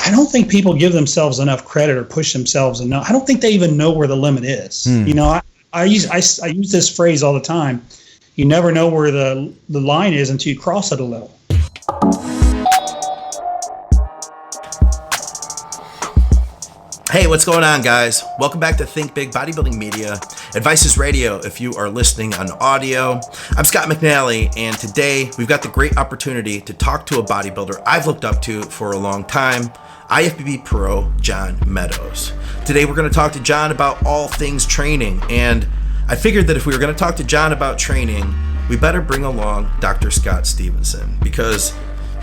I don't think people give themselves enough credit or push themselves enough. I don't think they even know where the limit is. You know, I use this phrase all the time. You never know where the line is until you cross it a little. Hey, what's going on, guys? Welcome back to Think Big Bodybuilding Media. Advice is radio if you are listening on audio. I'm Scott McNally, and today we've got the great opportunity to talk to a bodybuilder I've looked up to for a long time, IFBB Pro John Meadows. Today we're going to talk to John about all things training, and I figured that if we were going to talk to John about training, we better bring along Dr. Scott Stevenson, because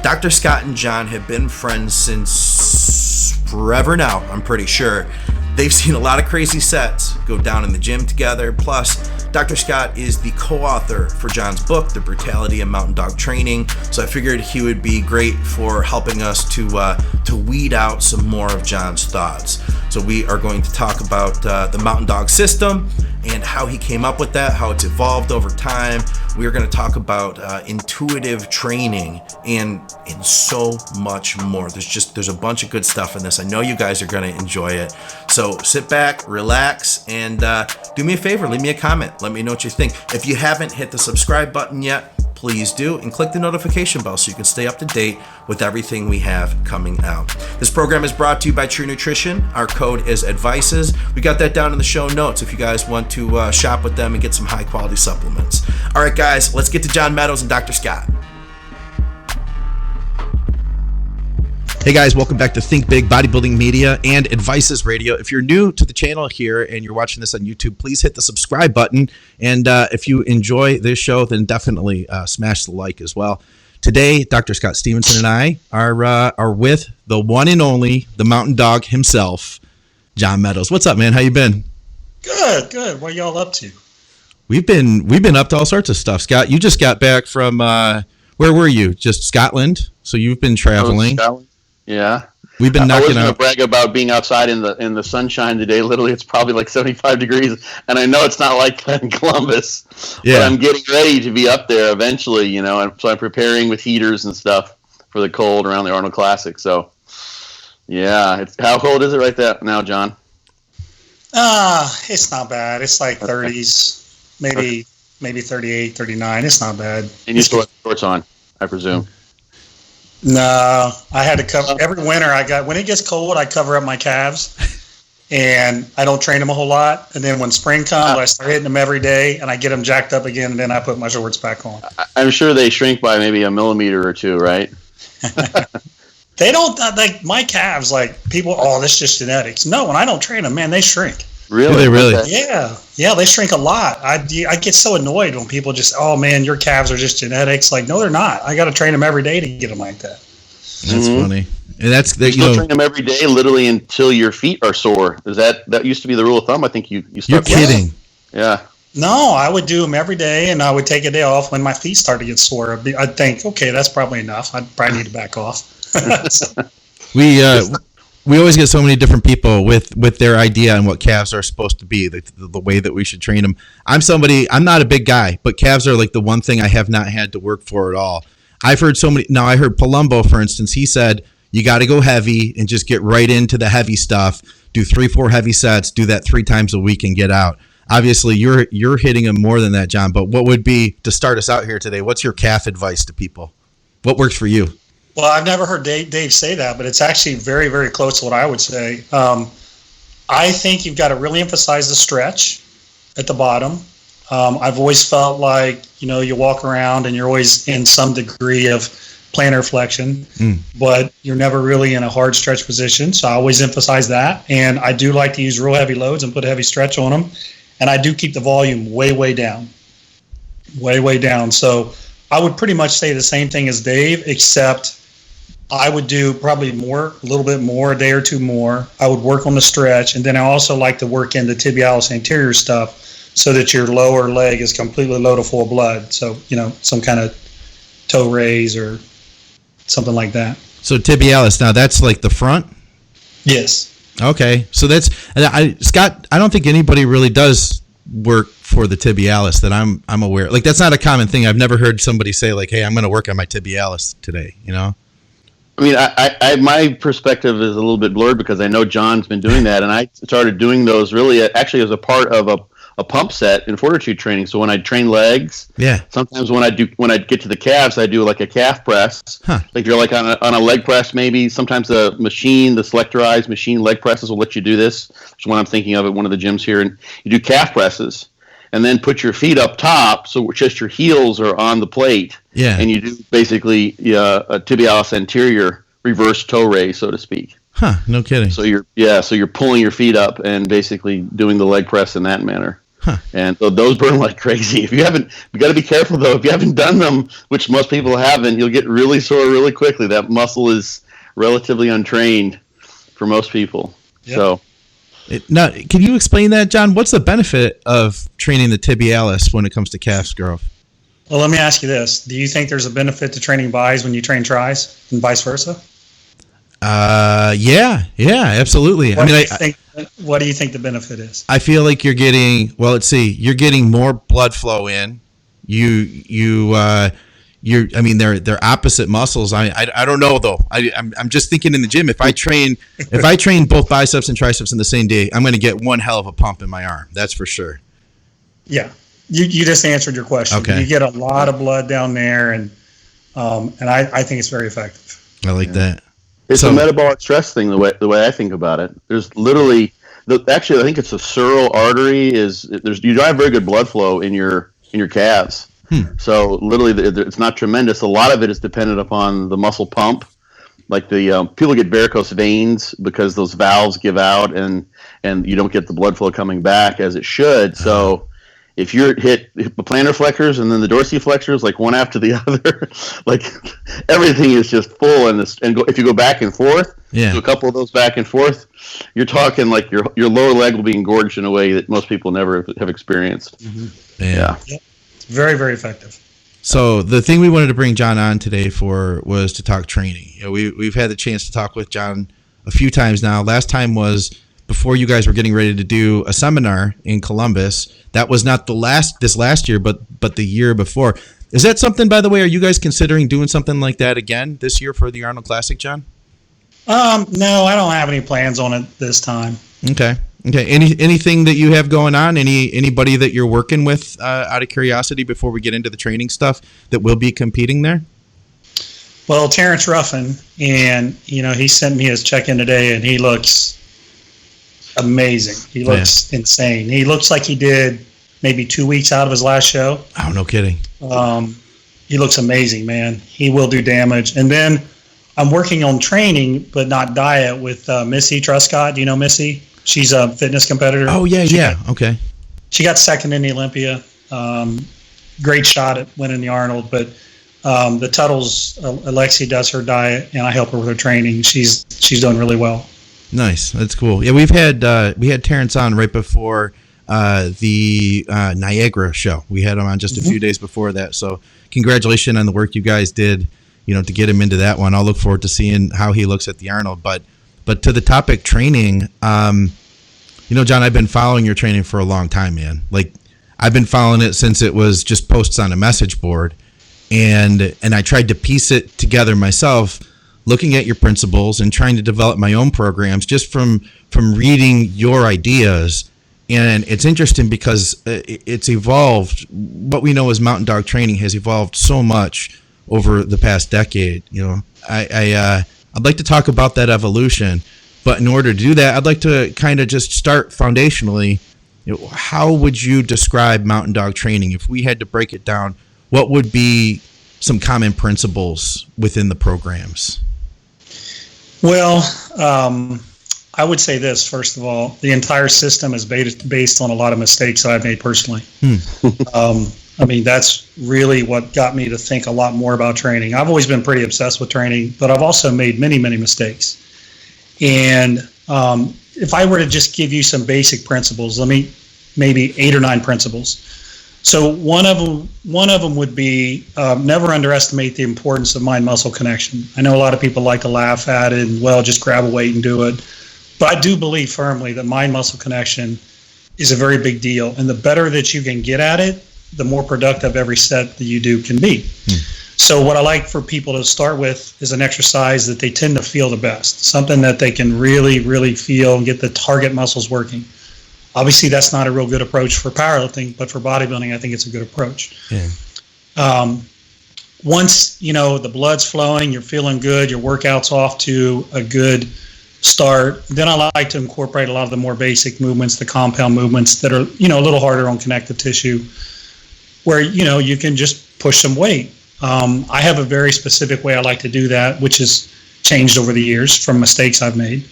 Dr. Scott and John have been friends since forever now, I'm pretty sure. They've seen a lot of crazy sets go down in the gym together. Plus, Dr. Scott is the co-author for John's book, The Brutality of Mountain Dog Training. So I figured he would be great for helping us to weed out some more of John's thoughts. So we are going to talk about the Mountain Dog system and how he came up with that, how it's evolved over time. We are going to talk about intuitive training and so much more. There's a bunch of good stuff in this. I know you guys are going to enjoy it. So sit back, relax, and do me a favor, leave me a comment. Let me know what you think. If you haven't hit the subscribe button yet, please do, and click the notification bell so you can stay up to date with everything we have coming out. This program is brought to you by True Nutrition. Our code is ADVICES. We got that down in the show notes if you guys want to shop with them and get some high quality supplements. All right, guys, let's get to John Meadows and Dr. Scott. Hey guys, welcome back to Think Big Bodybuilding Media and Advices Radio. If you're new to the channel here and you're watching this on YouTube, please hit the subscribe button. And if you enjoy this show, then definitely smash the like as well. Today, Dr. Scott Stevenson and I are with the one and only, the Mountain Dog himself, John Meadows. What's up, man? How you been? Good. What are y'all up to? We've been up to all sorts of stuff. Scott, you just got back from where were you? Just Scotland. So you've been traveling. Scotland. Yeah, we've been knocking out. I wasn't going to brag about being outside in the sunshine today. Literally, it's probably like 75 degrees, and I know it's not like that in Columbus. Yeah. But I'm getting ready to be up there eventually, you know, and so I'm preparing with heaters and stuff for the cold around the Arnold Classic. So, yeah, how cold is it right there now, John? It's not bad. It's like 30s, maybe 38, 39. It's not bad. And you still have shorts on, I presume. No, I had to cover every winter. When it gets cold, I cover up my calves, and I don't train them a whole lot. And then when spring comes, I start hitting them every day, and I get them jacked up again, and then I put my shorts back on. I'm sure they shrink by maybe a millimeter or two, right? They don't like my calves. Like people, that's just genetics. No, when I don't train them, man, they shrink. Really? Really? Okay. Yeah, they shrink a lot. I get so annoyed when people just, oh man, your calves are just genetics. Like, no, they're not. I got to train them every day to get them like that. That's funny. And that's you still train them every day, literally until your feet are sore. Is that used to be the rule of thumb? I think you start. You're kidding. Yeah. No, I would do them every day, and I would take a day off when my feet start to get sore. I'd think, okay, that's probably enough. I'd probably need to back off. We always get so many different people with their idea on what calves are supposed to be, the way that we should train them. I'm not a big guy, but calves are like the one thing I have not had to work for at all. I've heard I heard Palumbo, for instance, he said, you got to go heavy and just get right into the heavy stuff, do 3-4 heavy sets, do that 3 times a week and get out. Obviously, you're hitting them more than that, John, but what would be, to start us out here today, what's your calf advice to people? What works for you? Well, I've never heard Dave say that, but it's actually very, very close to what I would say. I think you've got to really emphasize the stretch at the bottom. I've always felt like, you walk around and you're always in some degree of plantar flexion, but you're never really in a hard stretch position. So I always emphasize that. And I do like to use real heavy loads and put a heavy stretch on them. And I do keep the volume way, way down. Way, way down. So I would pretty much say the same thing as Dave, except I would do probably a little bit more, a day or two more. I would work on the stretch, and then I also like to work in the tibialis anterior stuff so that your lower leg is completely loaded full of blood. So, some kind of toe raise or something like that. So tibialis, now that's like the front? Yes. Okay. So that's, Scott, I don't think anybody really does work for the tibialis that I'm aware. Like, that's not a common thing. I've never heard somebody say like, hey, I'm going to work on my tibialis today, I mean, my perspective is a little bit blurred because I know John's been doing that, and I started doing those really actually as a part of a pump set in fortitude training. So when I train legs, sometimes when I get to the calves, I do like a calf press. Like you're like on a leg press, maybe. Sometimes the selectorized machine leg presses will let you do this. There's one I'm thinking of at one of the gyms here, and you do calf presses, and then put your feet up top, so just your heels are on the plate. Yeah. And you do basically a tibialis anterior reverse toe raise, so to speak. Huh, no kidding. So you're pulling your feet up and basically doing the leg press in that manner. Huh. And so those burn like crazy. You got to be careful though. If you haven't done them, which most people haven't, you'll get really sore really quickly. That muscle is relatively untrained for most people. Yep. So now, can you explain that, John? What's the benefit of training the tibialis when it comes to calf growth? Well, let me ask you this. Do you think there's a benefit to training bis when you train tris and vice versa? Yeah, absolutely. What do you think the benefit is? I feel like you're getting, you're getting more blood flow in. They're opposite muscles. I don't know though. I'm just thinking in the gym, if I train both biceps and triceps in the same day, I'm going to get one hell of a pump in my arm. That's for sure. Yeah. You just answered your question. Okay. You get a lot of blood down there, and I think it's very effective. I like that. It's a metabolic stress thing. The way I think about it, there's literally actually I think it's a sural artery. You don't have very good blood flow in your calves. So literally, it's not tremendous. A lot of it is dependent upon the muscle pump. Like the people get varicose veins because those valves give out, and you don't get the blood flow coming back as it should. So if you're hit the plantar flexors and then the dorsiflexors, like one after the other, like everything is just full. And if you go back and forth, do a couple of those back and forth, you're talking like your lower leg will be engorged in a way that most people never have experienced. Mm-hmm. Yeah. It's very, very effective. So the thing we wanted to bring John on today for was to talk training. We've had the chance to talk with John a few times now. Last time was before you guys were getting ready to do a seminar in Columbus. That was not this last year, but the year before. Is that something, by the way, are you guys considering doing something like that again this year for the Arnold Classic, John? No, I don't have any plans on it this time. Okay. Anything that you have going on? Anybody that you're working with out of curiosity before we get into the training stuff that will be competing there? Well, Terrence Ruffin, and he sent me his check-in today, and he looks amazing. He looks insane. He looks like he did maybe 2 weeks out of his last show. Oh, no kidding. He looks amazing, man. He will do damage. And then I'm working on training, but not diet, with Missy Truscott. Do you know Missy? She's a fitness competitor. Oh, yeah. Okay. She got second in the Olympia. Great shot at winning the Arnold. But the Tuttles, Alexi does her diet, and I help her with her training. She's doing really well. Nice. That's cool. Yeah, we had Terrence on right before the Niagara show. We had him on just a few days before that. So congratulations on the work you guys did, to get him into that one. I'll look forward to seeing how he looks at the Arnold. But to the topic training, John, I've been following your training for a long time, man. Like, I've been following it since it was just posts on a message board, and I tried to piece it together myself, looking at your principles and trying to develop my own programs just from reading your ideas. And it's interesting because it's evolved. What we know as mountain dog training has evolved so much over the past decade. I'd like to talk about that evolution, but in order to do that, I'd like to kind of just start foundationally. How would you describe mountain dog training? If we had to break it down, what would be some common principles within the programs? Well, I would say this, first of all. The entire system is based on a lot of mistakes that I've made personally. That's really what got me to think a lot more about training. I've always been pretty obsessed with training, but I've also made many, many mistakes. And if I were to just give you some basic principles, maybe 8 or 9 principles. So one of them would be never underestimate the importance of mind-muscle connection. I know a lot of people like to laugh at it and, just grab a weight and do it. But I do believe firmly that mind-muscle connection is a very big deal. And the better that you can get at it, the more productive every set that you do can be. So what I like for people to start with is an exercise that they tend to feel the best, something that they can really, really feel and get the target muscles working. Obviously, that's not a real good approach for powerlifting, but for bodybuilding, I think it's a good approach. Yeah. Once, the blood's flowing, you're feeling good, your workout's off to a good start, then I like to incorporate a lot of the more basic movements, the compound movements that are, a little harder on connective tissue, where, you can just push some weight. I have a very specific way I like to do that, which has changed over the years from mistakes I've made.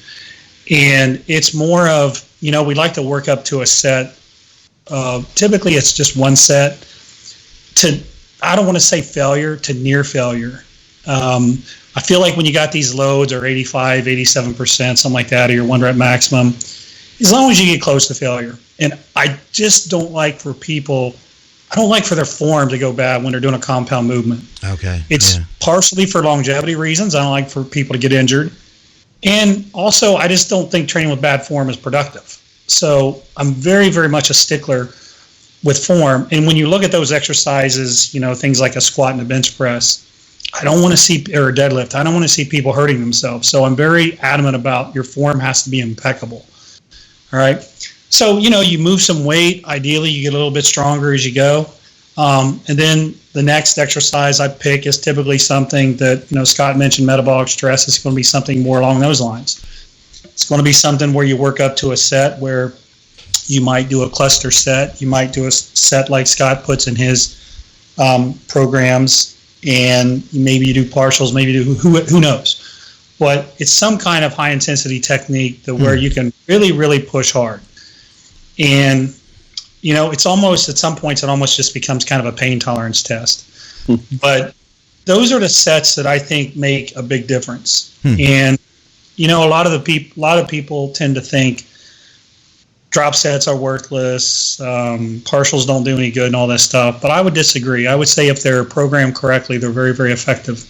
And it's more of, we like to work up to a set. Typically, it's just one set to, I don't want to say failure, to near failure. I feel like when you got these loads or 85, 87%, something like that, or your 1 rep maximum, as long as you get close to failure. And I just don't like for people, I don't like for their form to go bad when they're doing a compound movement. Okay. It's partially for longevity reasons. I don't like for people to get injured. And also, I just don't think training with bad form is productive. So I'm very, very much a stickler with form. And when you look at those exercises, things like a squat and a bench press, I don't want to see, or a deadlift, I don't want to see people hurting themselves. So I'm very adamant about your form has to be impeccable. All right. So, you move some weight. Ideally, you get a little bit stronger as you go. And then the next exercise I pick is typically something that, Scott mentioned, metabolic stress. Is going to be something more along those lines. It's going to be something where you work up to a set where you might do a cluster set. You might do a set like Scott puts in his programs, and maybe you do partials, maybe you do who knows. But it's some kind of high intensity technique that where you can really, really push hard. And, it's almost, at some points, it almost just becomes kind of a pain tolerance test. But those are the sets that I think make a big difference. And, a lot of people tend to think drop sets are worthless, partials don't do any good and all that stuff. But I would disagree. I would say if they're programmed correctly, they're very, very effective.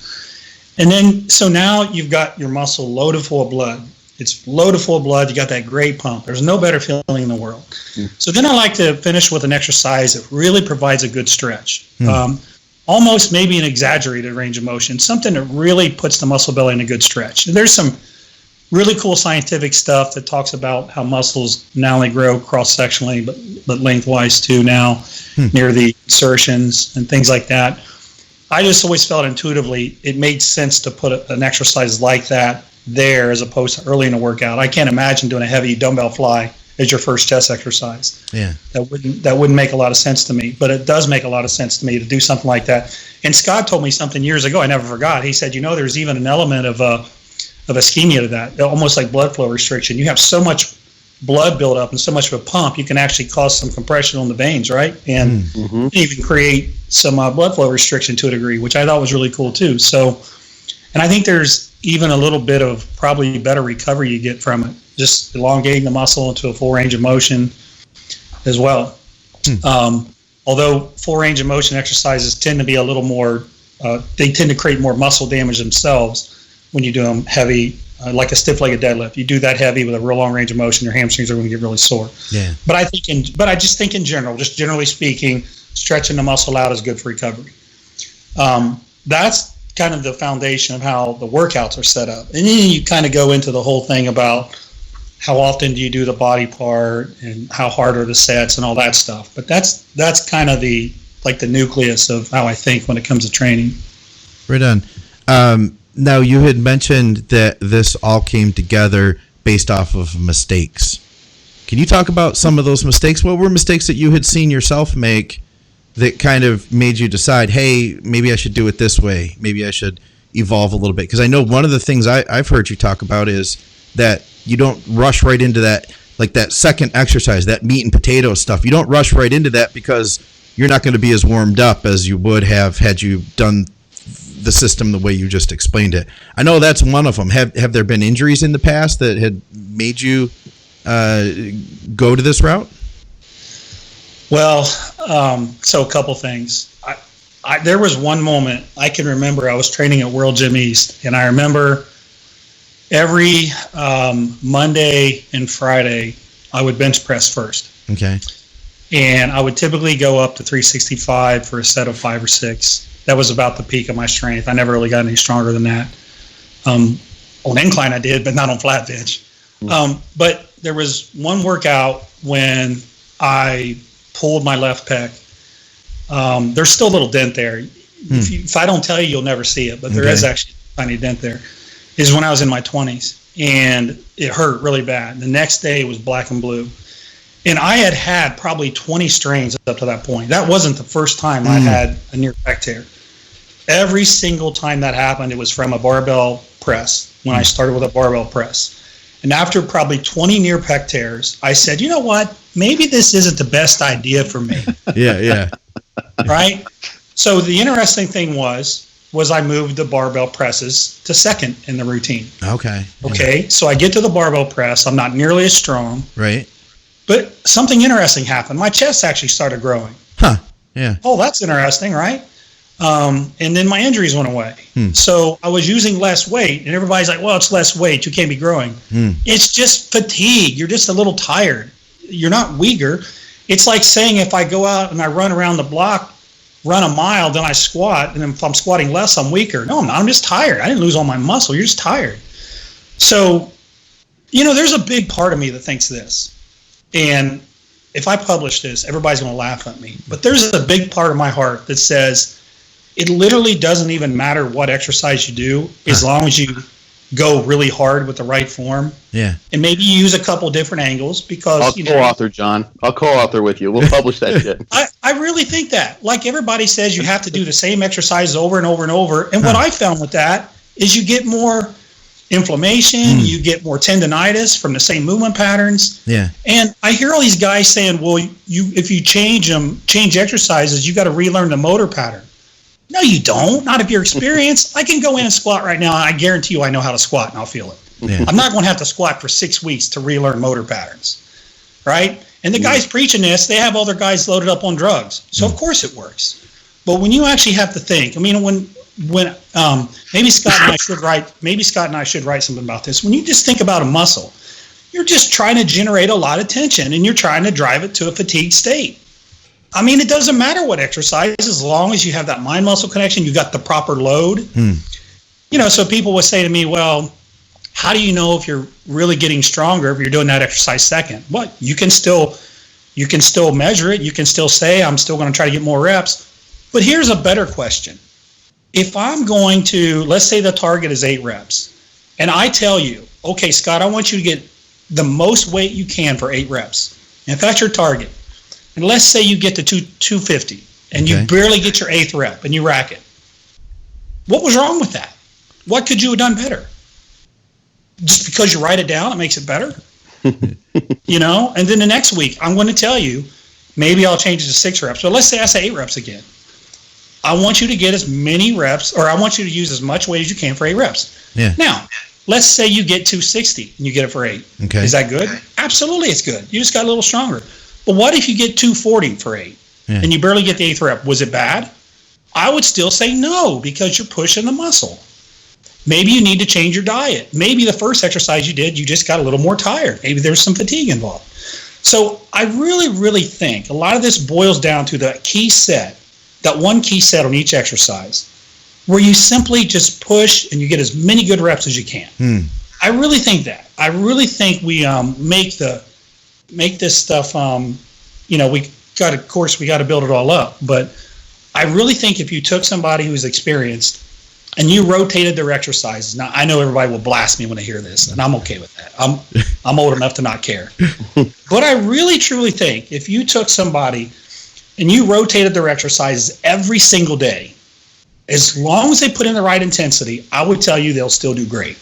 And then, so now you've got your muscle loaded full of blood. It's loaded full of blood. You got that great pump. There's no better feeling in the world. So then I like to finish with an exercise that really provides a good stretch. Almost maybe an exaggerated range of motion, something that really puts the muscle belly in a good stretch. There's some really cool scientific stuff that talks about how muscles not only grow cross-sectionally, but lengthwise too now, near the insertions and things like that. I just always felt intuitively it made sense to put an exercise like that there as opposed to early in the workout. I can't imagine doing a heavy dumbbell fly as your first chest exercise. Yeah, that wouldn't make a lot of sense to me, but it does make a lot of sense to me to do something like that. And Scott told me something years ago I never forgot. He said, there's even an element of ischemia to that, almost like blood flow restriction. You have so much blood buildup and so much of a pump, you can actually cause some compression on the veins, right? And even create some blood flow restriction to a degree, which I thought was really cool too. So, and I think there's even a little bit of probably better recovery you get from it, just elongating the muscle into a full range of motion as well. Although full range of motion exercises tend to be a little more, they tend to create more muscle damage themselves when you do them heavy, like a stiff-legged deadlift. You do that heavy with a real long range of motion, your hamstrings are going to get really sore. Yeah. But I just think in general, just generally speaking, stretching the muscle out is good for recovery. That's kind of the foundation of how the workouts are set up. And then you kind of go into the whole thing about how often do you do the body part and how hard are the sets and all that stuff. But that's kind of the nucleus of how I think when it comes to training. Right on. Now, you had mentioned that this all came together based off of mistakes. Can you talk about some of those mistakes? What were mistakes that you had seen yourself make that kind of made you decide, hey, maybe I should do it this way. Maybe I should evolve a little bit? Because I know one of the things I've heard you talk about is that you don't rush right into that, like that second exercise, that meat and potato stuff. You don't rush right into that because you're not going to be as warmed up as you would have had you done the system the way you just explained it. I know that's one of them. Have there been injuries in the past that had made you go to this route? Well, so a couple things. There was one moment I can remember. I was training at World Gym East, and I remember every Monday and Friday I would bench press first. Okay. And I would typically go up to 365 for a set of 5 or 6. That was about the peak of my strength. I never really got any stronger than that. On incline I did, but not on flat bench. But there was one workout when I pulled my left pec. There's still a little dent there. If I don't tell you, you'll never see it, but there is actually a tiny dent there. Is when I was in my 20s, and it hurt really bad. The next day it was black and blue. And I had probably 20 strains up to that point. That wasn't the first time I had a near pec tear. Every single time that happened, it was from a barbell press, when I started with a barbell press. And after probably 20 near pec tears, I said, you know what? Maybe this isn't the best idea for me. Yeah. Right? So the interesting thing was I moved the barbell presses to second in the routine. Okay. Okay. So I get to the barbell press. I'm not nearly as strong. Right. But something interesting happened. My chest actually started growing. Huh. Yeah. Oh, that's interesting, right? And then my injuries went away. So I was using less weight, and everybody's like, well, it's less weight. You can't be growing. It's just fatigue. You're just a little tired. You're not weaker. It's like saying if I go out and I run around the block, run a mile, then I squat, and if I'm squatting less, I'm weaker. No, I'm not. I'm just tired. I didn't lose all my muscle. You're just tired. So, there's a big part of me that thinks this. And if I publish this, everybody's going to laugh at me. But there's a big part of my heart that says it literally doesn't even matter what exercise you do as long as you go really hard with the right form. Yeah. And maybe you use a couple different angles because I'll co-author, John. I'll co-author with you. We'll publish that shit. I really think that. Like everybody says you have to do the same exercises over and over and over. And what I found with that is you get more inflammation, you get more tendonitis from the same movement patterns. Yeah. And I hear all these guys saying, well, if you change exercises, you got to relearn the motor pattern. No, you don't. Not if you're experienced. I can go in and squat right now, and I guarantee you I know how to squat, and I'll feel it. Yeah. I'm not going to have to squat for 6 weeks to relearn motor patterns, right? And the guys preaching this, they have all their guys loaded up on drugs. So, of course, it works. But when you actually have to think, I mean, when maybe Scott and I should write something about this. When you just think about a muscle, you're just trying to generate a lot of tension, and you're trying to drive it to a fatigued state. I mean, it doesn't matter what exercise, as long as you have that mind-muscle connection, you got the proper load. So people would say to me, well, how do you know if you're really getting stronger if you're doing that exercise second? Well, you can still measure it. You can still say, I'm still going to try to get more reps. But here's a better question. If I'm going to, let's say the target is 8 reps, and I tell you, okay, Scott, I want you to get the most weight you can for 8 reps. And if that's your target, and let's say you get to 250 and you barely get your 8th rep and you rack it. What was wrong with that? What could you have done better? Just because you write it down, it makes it better? And then the next week, I'm going to tell you, maybe I'll change it to 6 reps. But let's say I say 8 reps again. I want you to get as many reps, or I want you to use as much weight as you can for 8 reps. Yeah. Now, let's say you get 260 and you get it for 8. Okay. Is that good? Absolutely, it's good. You just got a little stronger. But what if you get 240 for 8 and you barely get the 8th rep? Was it bad? I would still say no, because you're pushing the muscle. Maybe you need to change your diet. Maybe the first exercise you did, you just got a little more tired. Maybe there's some fatigue involved. So I really, really think a lot of this boils down to that one key set on each exercise, where you simply just push and you get as many good reps as you can. I really think that. I really think we make this stuff, we got to build it all up. But I really think if you took somebody who's experienced and you rotated their exercises, now I know everybody will blast me when they hear this, and I'm okay with that. I'm old enough to not care. But I really, truly think if you took somebody and you rotated their exercises every single day, as long as they put in the right intensity, I would tell you they'll still do great.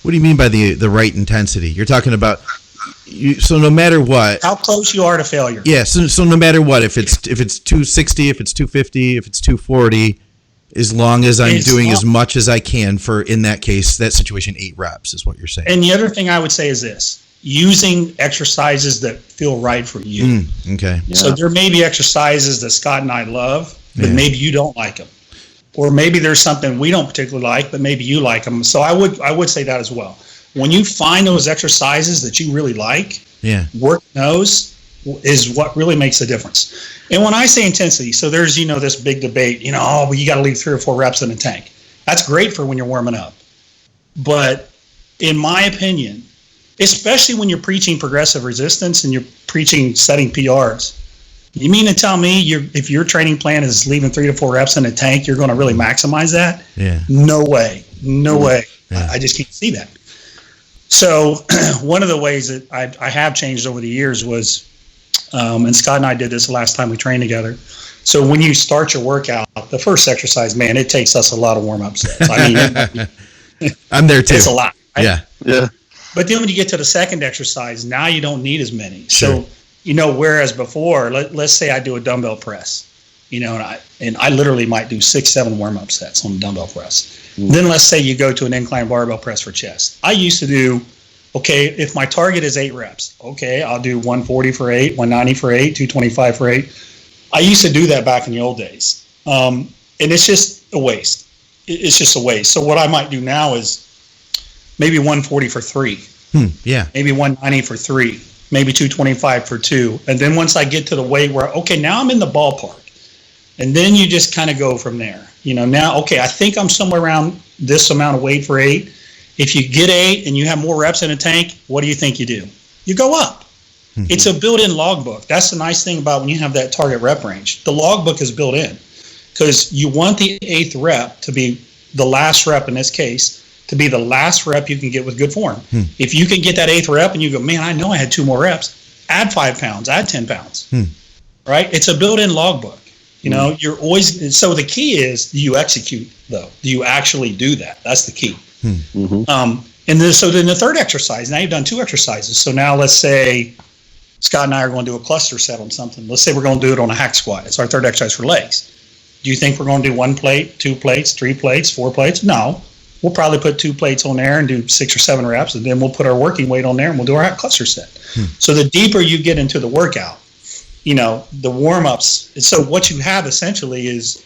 What do you mean by the right intensity? You're talking about so no matter what, how close you are to failure. Yeah, so no matter what, if it's 260, if it's 250, if it's 240, as long as I'm doing as much as I can for, in that case, that situation, 8 reps is what you're saying. And the other thing I would say is this: using exercises that feel right for you. Okay. Yeah. So there may be exercises that Scott and I love, but maybe you don't like them. Or maybe there's something we don't particularly like, but maybe you like them. So I would say that as well. When you find those exercises that you really like, work those, is what really makes a difference. And when I say intensity, so there's, this big debate, you got to leave 3 or 4 reps in the tank. That's great for when you're warming up. But in my opinion, especially when you're preaching progressive resistance and you're preaching setting PRs, you mean to tell me if your training plan is leaving 3 to 4 reps in a tank, you're going to really maximize that? Yeah. No way. No way. Yeah. I just can't see that. So one of the ways that I have changed over the years was, and Scott and I did this the last time we trained together. So when you start your workout, the first exercise, man, it takes us a lot of warm-up sets. I mean, I'm there too. It's a lot. Right? Yeah. But then when you get to the second exercise, now you don't need as many. Sure. So, whereas before, let's say I do a dumbbell press, and I literally might do 6-7 warm-up sets on the dumbbell press. Then let's say you go to an incline barbell press for chest. I used to do, if my target is 8 reps, I'll do 140 for 8, 190 for 8, 225 for 8. I used to do that back in the old days. And it's just a waste. It's just a waste. So what I might do now is maybe 140 for 3. Yeah. Maybe 190 for 3. Maybe 225 for 2. And then once I get to the weight where, now I'm in the ballpark. And then you just kind of go from there. Now, I think I'm somewhere around this amount of weight for 8. If you get 8 and you have more reps in a tank, what do you think you do? You go up. Mm-hmm. It's a built-in logbook. That's the nice thing about when you have that target rep range. The logbook is built in because you want the 8th rep to be the last rep in this case, to be the last rep you can get with good form. If you can get that 8th rep and you go, man, I know I had 2 more reps, add 5 pounds, add 10 pounds, right? It's a built-in logbook. You're always, so the key is, do you execute though? Do you actually do that? That's the key. And then, so then the third exercise, now you've done 2 exercises. So now let's say Scott and I are going to do a cluster set on something. Let's say we're going to do it on a hack squat. It's our third exercise for legs. Do you think we're going to do 1 plate, 2 plates, 3 plates, 4 plates? No. We'll probably put 2 plates on there and do 6 or 7 reps, and then we'll put our working weight on there and we'll do our hack cluster set. So the deeper you get into the workout, the warm-ups. So what you have essentially is,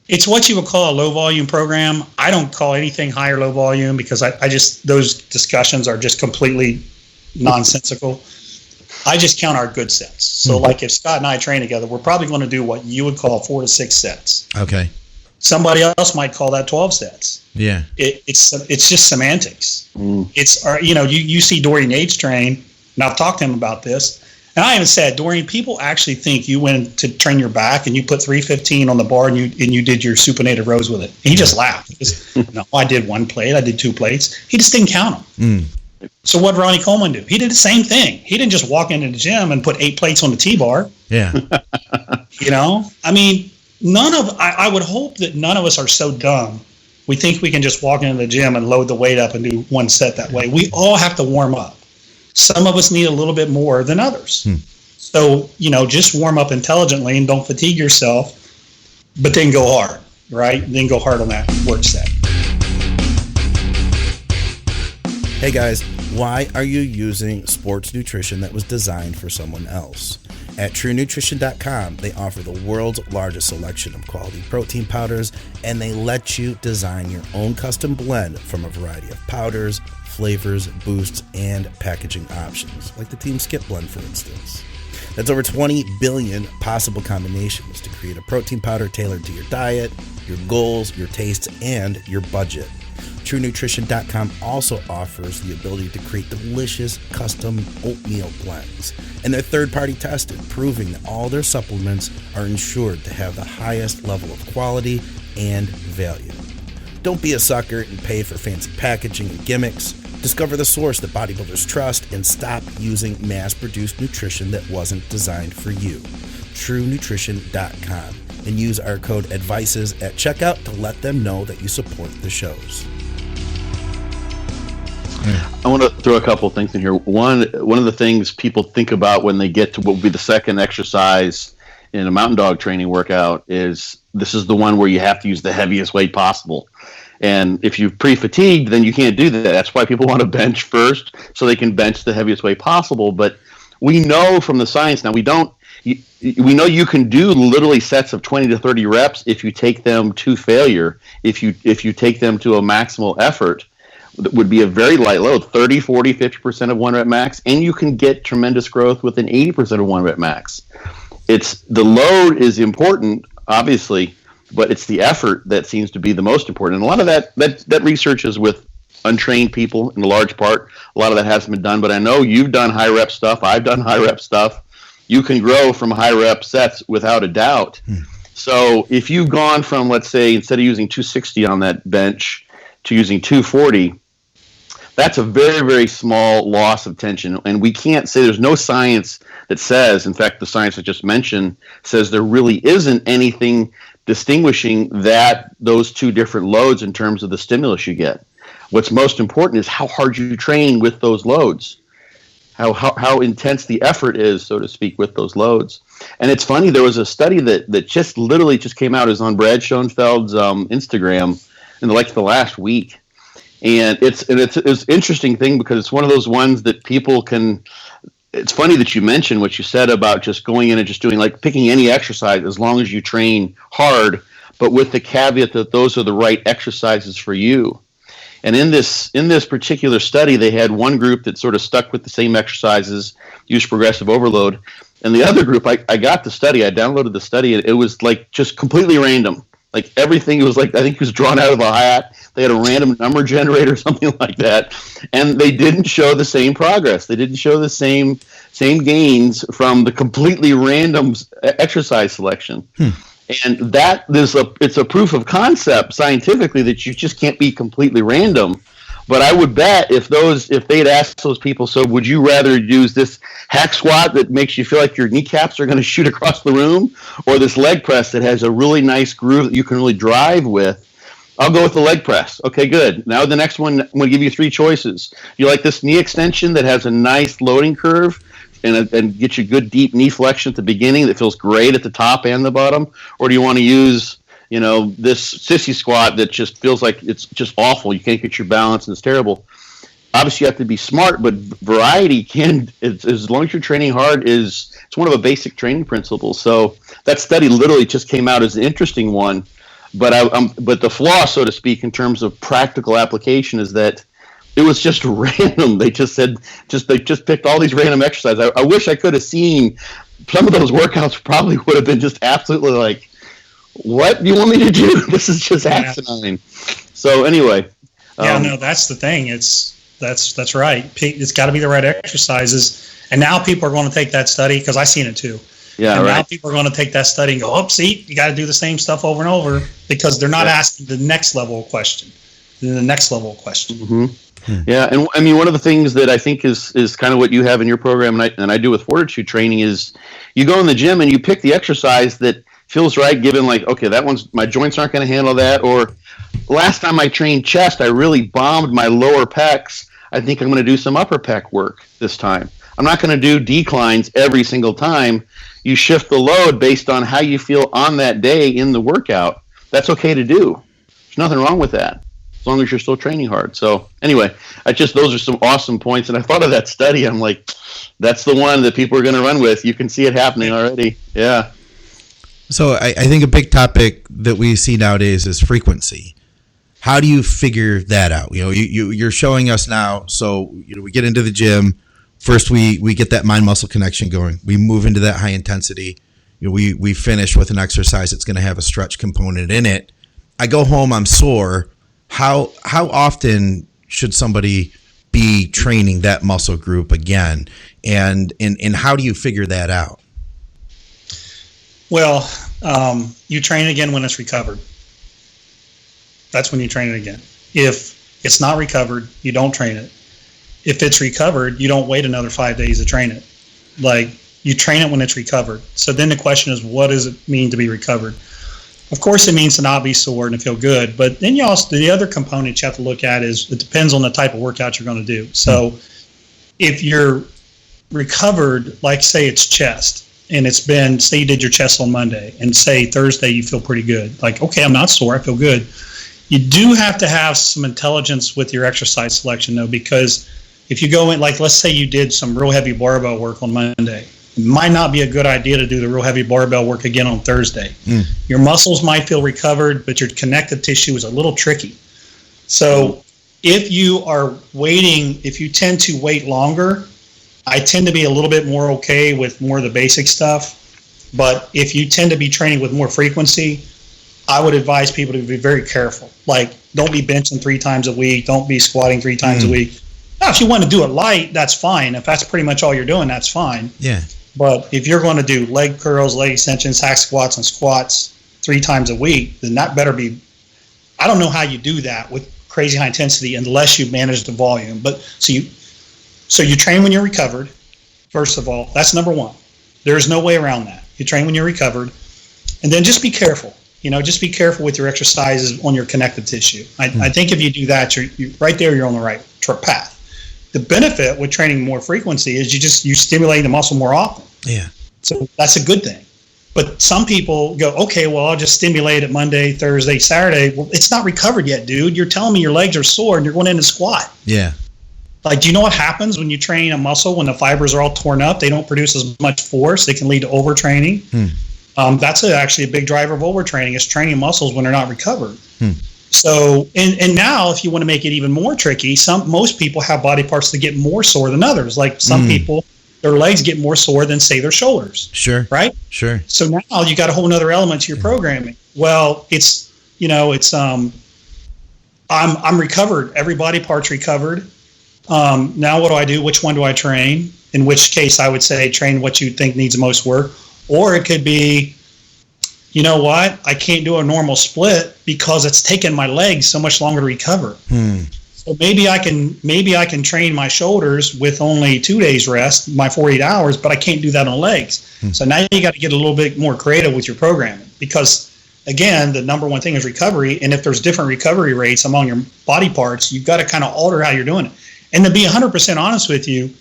it's what you would call a low volume program. I don't call anything high or low volume because I just, those discussions are just completely nonsensical. I just count our good sets. So like if Scott and I train together, we're probably going to do what you would call 4 to 6 sets. Okay. Somebody else might call that 12 sets. Yeah. It's just semantics. It's, you see Dorian Yates train, and I've talked to him about this. And I even said, Dorian, people actually think you went to train your back and you put 315 on the bar and you did your supinated rows with it. And he just laughed. No, I did 1 plate. I did 2 plates. He just didn't count them. So what did Ronnie Coleman do? He did the same thing. He didn't just walk into the gym and put 8 plates on the T-bar. Yeah. I mean, I would hope that none of us are so dumb. We think we can just walk into the gym and load the weight up and do 1 set that way. We all have to warm up. Some of us need a little bit more than others. So, just warm up intelligently and don't fatigue yourself, but then go hard, right? Then go hard on that work set. Hey guys, why are you using sports nutrition that was designed for someone else? At TrueNutrition.com, they offer the world's largest selection of quality protein powders, and they let you design your own custom blend from a variety of powders, flavors, boosts, and packaging options, like the Team Skip blend, for instance. That's over 20 billion possible combinations to create a protein powder tailored to your diet, your goals, your tastes, and your budget. TrueNutrition.com also offers the ability to create delicious custom oatmeal blends, and they're third-party tested, proving that all their supplements are ensured to have the highest level of quality and value. Don't be a sucker and pay for fancy packaging and gimmicks. Discover the source that bodybuilders trust and stop using mass-produced nutrition that wasn't designed for you. TrueNutrition.com, and use our code ADVICES at checkout to let them know that you support the shows. I want to throw a couple of things in here. One of the things people think about when they get to what will be the second exercise in a mountain dog training workout is this is the one where you have to use the heaviest weight possible. And if you're pre-fatigued, then you can't do that. That's why people want to bench first, so they can bench the heaviest weight possible. But we know from the science now, we know you can do literally sets of 20 to 30 reps if you take them to failure, if you take them to a maximal effort. would be a very light load, 30, 40, 50% of 1 rep max, and you can get tremendous growth with an 80% of 1 rep max. It's the load is important, obviously, but it's the effort that seems to be the most important. And a lot of that research is with untrained people in a large part. A lot of that hasn't been done, but I know you've done high rep stuff. I've done high rep stuff. You can grow from high rep sets without a doubt. So if you've gone from, let's say, instead of using 260 on that bench to using 240, that's a very, very small loss of tension. And we can't say, there's no science that says, in fact, the science I just mentioned says there really isn't anything distinguishing those two different loads in terms of the stimulus you get. What's most important is how hard you train with those loads, how intense the effort is, so to speak, with those loads. And it's funny, there was a study that just literally just came out, is on Brad Schoenfeld's Instagram in the last week. And it's an interesting thing, because it's one of those ones that people can. It's funny that you mentioned what you said about just going in and just doing, like, picking any exercise as long as you train hard, but with the caveat that those are the right exercises for you. And in this particular study, they had one group that sort of stuck with the same exercises, used progressive overload, and the other group, I got the study, I downloaded the study, and it was like just completely random. Like everything, it was like, I think it was drawn out of a hat. They had a random number generator or something like that, and they didn't show the same progress. They didn't show the same gains from the completely random exercise selection. And it's a proof of concept scientifically that you just can't be completely random. But I would bet if they'd asked those people, so would you rather use this hack squat that makes you feel like your kneecaps are going to shoot across the room, or this leg press that has a really nice groove that you can really drive with? I'll go with the leg press. Okay, good. Now the next one, I'm going to give you 3 choices. You like this knee extension that has a nice loading curve and get you good deep knee flexion at the beginning that feels great at the top and the bottom? Or do you want to use, this sissy squat that just feels like it's just awful? You can't get your balance and it's terrible. Obviously, you have to be smart, but variety as long as you're training hard, it's one of the basic training principles. So that study literally just came out as an interesting one. But but the flaw, so to speak, in terms of practical application, is that it was just random. They just picked all these random exercises. I wish I could have seen some of those workouts. Probably would have been just absolutely like, what do you want me to do? This is just asinine. So anyway. No, that's the thing. That's right. It's got to be the right exercises. And now people are going to take that study, because I've seen it too. Yeah, and right. Now people are going to take that study and go, oh, see, you got to do the same stuff over and over, because they're not asking the next level of question. Mm-hmm. Yeah, and I mean, one of the things that I think is kind of what you have in your program, and I do with fortitude training, is you go in the gym and you pick the exercise that feels right, given like, okay, that one's, my joints aren't going to handle that, or last time I trained chest, I really bombed my lower pecs. I think I'm going to do some upper pec work this time. I'm not going to do declines every single time. You shift the load based on how you feel on that day in the workout. That's okay to do. There's nothing wrong with that, as long as you're still training hard. So anyway, those are some awesome points. And I thought of that study. I'm like, that's the one that people are going to run with. You can see it happening already. Yeah. So I think a big topic that we see nowadays is frequency. How do you figure that out? You're showing us now. So, we get into the gym. First, we get that mind-muscle connection going. We move into that high intensity. We finish with an exercise that's going to have a stretch component in it. I go home, I'm sore. How often should somebody be training that muscle group again? And how do you figure that out? Well, you train again when it's recovered. That's when you train it again. If it's not recovered, you don't train it. If it's recovered, you don't wait another 5 days to train it. Like, you train it when it's recovered. So then the question is, what does it mean to be recovered? Of course, it means to not be sore and to feel good. But then the other component you have to look at is, it depends on the type of workout you're going to do. So if you're recovered, like say it's chest, and it's been, say you did your chest on Monday, and say Thursday you feel pretty good. Like, okay, I'm not sore, I feel good. You do have to have some intelligence with your exercise selection, though, because if you go in, like, let's say you did some real heavy barbell work on Monday, it might not be a good idea to do the real heavy barbell work again on Thursday. Your muscles might feel recovered, but your connective tissue is a little tricky. So if you tend to wait longer, I tend to be a little bit more okay with more of the basic stuff. But if you tend to be training with more frequency, I would advise people to be very careful. Like, don't be benching 3 times a week. Don't be squatting 3 times a week. Now, if you want to do it light, that's fine. If that's pretty much all you're doing, that's fine. Yeah. But if you're going to do leg curls, leg extensions, hack squats, and squats 3 times a week, then that better be. I don't know how you do that with crazy high intensity unless you manage the volume. But so you train when you're recovered. First of all, that's number one. There's no way around that. You train when you're recovered, and then just be careful. Just be careful with your exercises on your connective tissue. I think if you do that, you're right there. You're on the right path. The benefit with training more frequency is you stimulate the muscle more often. Yeah. So that's a good thing. But some people go, okay, well, I'll just stimulate it Monday, Thursday, Saturday. Well, it's not recovered yet, dude. You're telling me your legs are sore and you're going in to squat. Yeah. Like, do you know what happens when you train a muscle when the fibers are all torn up? They don't produce as much force. They can lead to overtraining. That's actually a big driver of overtraining, is training muscles when they're not recovered. So, and now if you want to make it even more tricky, most people have body parts that get more sore than others. Like some people, their legs get more sore than, say, their shoulders. Sure. Right? Sure. So now you got a whole nother element to your programming. Well, I'm recovered. Every body part's recovered. Now what do? Which one do I train? In which case I would say train what you think needs the most work. Or it could be, you know what? I can't do a normal split because it's taken my legs so much longer to recover. So maybe I can train my shoulders with only 2 days rest, my 48 hours, but I can't do that on legs. So now you got to get a little bit more creative with your programming, because again, the number one thing is recovery. And if there's different recovery rates among your body parts, you've got to kind of alter how you're doing it. And to be 100% honest with you,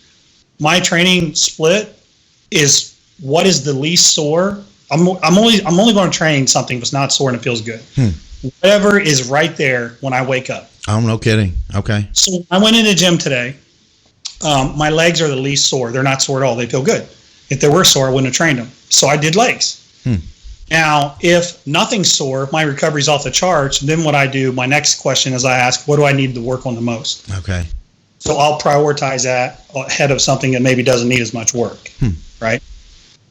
my training split is what is the least sore. I'm only going to train something that's not sore and it feels good. Whatever is right there when I wake up. Oh, no kidding. Okay. So I went into the gym today. My legs are the least sore. They're not sore at all. They feel good. If they were sore, I wouldn't have trained them. So I did legs. Now, if nothing's sore, my recovery's off the charts, then what I do, my next question is I ask, what do I need to work on the most? Okay. So I'll prioritize that ahead of something that maybe doesn't need as much work, right?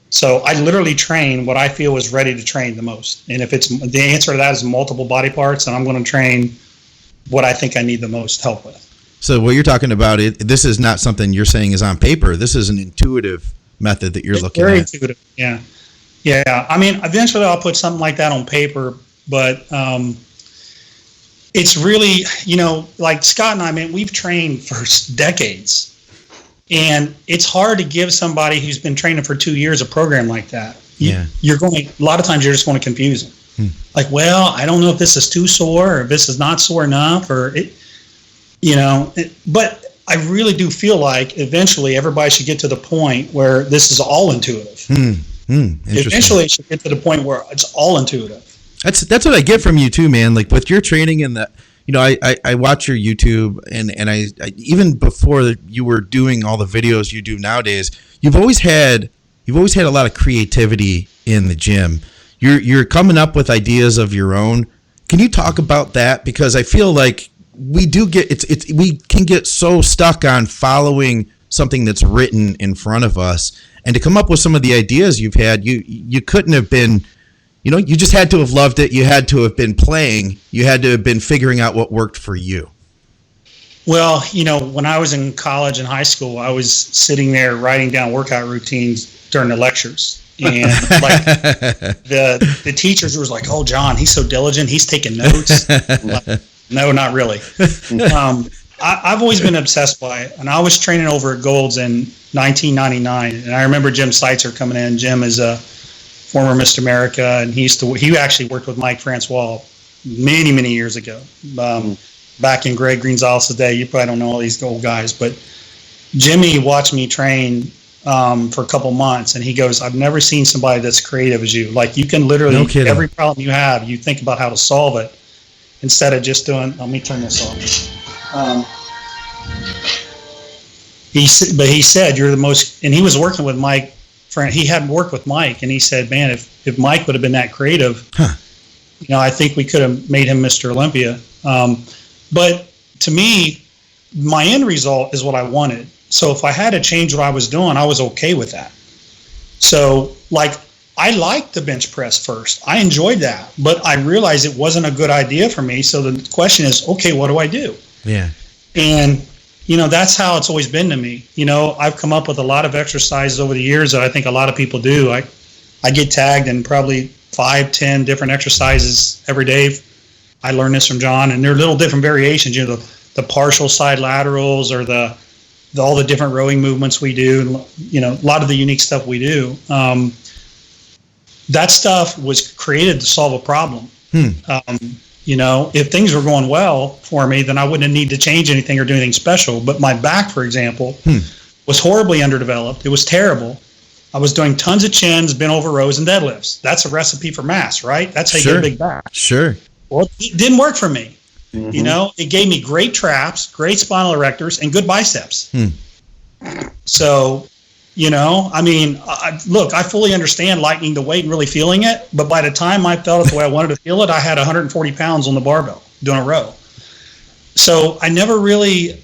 So I literally train what I feel is ready to train the most. And if it's the answer to that is multiple body parts, and I'm going to train what I think I need the most help with. So what you're talking about, this is not something you're saying is on paper. This is an intuitive method that you're looking at. Very intuitive, yeah. Yeah, I mean, eventually I'll put something like that on paper, but it's really, like Scott and I, man, we've trained for decades. And it's hard to give somebody who's been training for 2 years a program like that. A lot of times you're just going to confuse them. Like, well, I don't know if this is too sore or if this is not sore enough, but I really do feel like eventually everybody should get to the point where this is all intuitive. Eventually it should get to the point where it's all intuitive. That's what I get from you too, man. Like with your training and the, I watch your YouTube and I even before you were doing all the videos you do nowadays, you've always had a lot of creativity in the gym. You're coming up with ideas of your own. Can you talk about that? Because I feel like we can get so stuck on following something that's written in front of us, and to come up with some of the ideas you've had, you couldn't have been. You just had to have loved it. You had to have been playing. You had to have been figuring out what worked for you. Well, when I was in college and high school, I was sitting there writing down workout routines during the lectures. And like the teachers was like, "Oh, John, he's so diligent. He's taking notes." Like, no, not really. I've always been obsessed by it. And I was training over at Gold's in 1999. And I remember Jim Seitzer coming in. Jim is a former Mr. America, and he actually worked with Mike Francois many, many years ago. Back in Greg Gonzalez's day. You probably don't know all these old guys, but Jimmy watched me train for a couple months, and he goes, "I've never seen somebody that's creative as you. Like, you can literally, every problem you have, you think about how to solve it instead of just doing." Let me turn this off. He said, "You're the most," and he was working with Mike. He hadn't worked with Mike, and he said, "Man, if Mike would have been that creative, I think we could have made him Mr. Olympia." But to me, my end result is what I wanted. So if I had to change what I was doing, I was okay with that. So like, I liked the bench press first. I enjoyed that, but I realized it wasn't a good idea for me. So the question is, okay, what do I do? Yeah. And, that's how it's always been to me. I've come up with a lot of exercises over the years that I think a lot of people do. I get tagged in probably 5-10 different exercises every day. I learned this from John, and they're little different variations, the partial side laterals or all the different rowing movements we do, a lot of the unique stuff we do. That stuff was created to solve a problem. If things were going well for me, then I wouldn't need to change anything or do anything special. But my back, for example, was horribly underdeveloped. It was terrible. I was doing tons of chins, bent over rows, and deadlifts. That's a recipe for mass, right? That's how you get a big back. Sure. Well, it didn't work for me. It gave me great traps, great spinal erectors, and good biceps. So, look, I fully understand lightening the weight and really feeling it. But by the time I felt it the way I wanted to feel it, I had 140 pounds on the barbell doing a row. So I never really,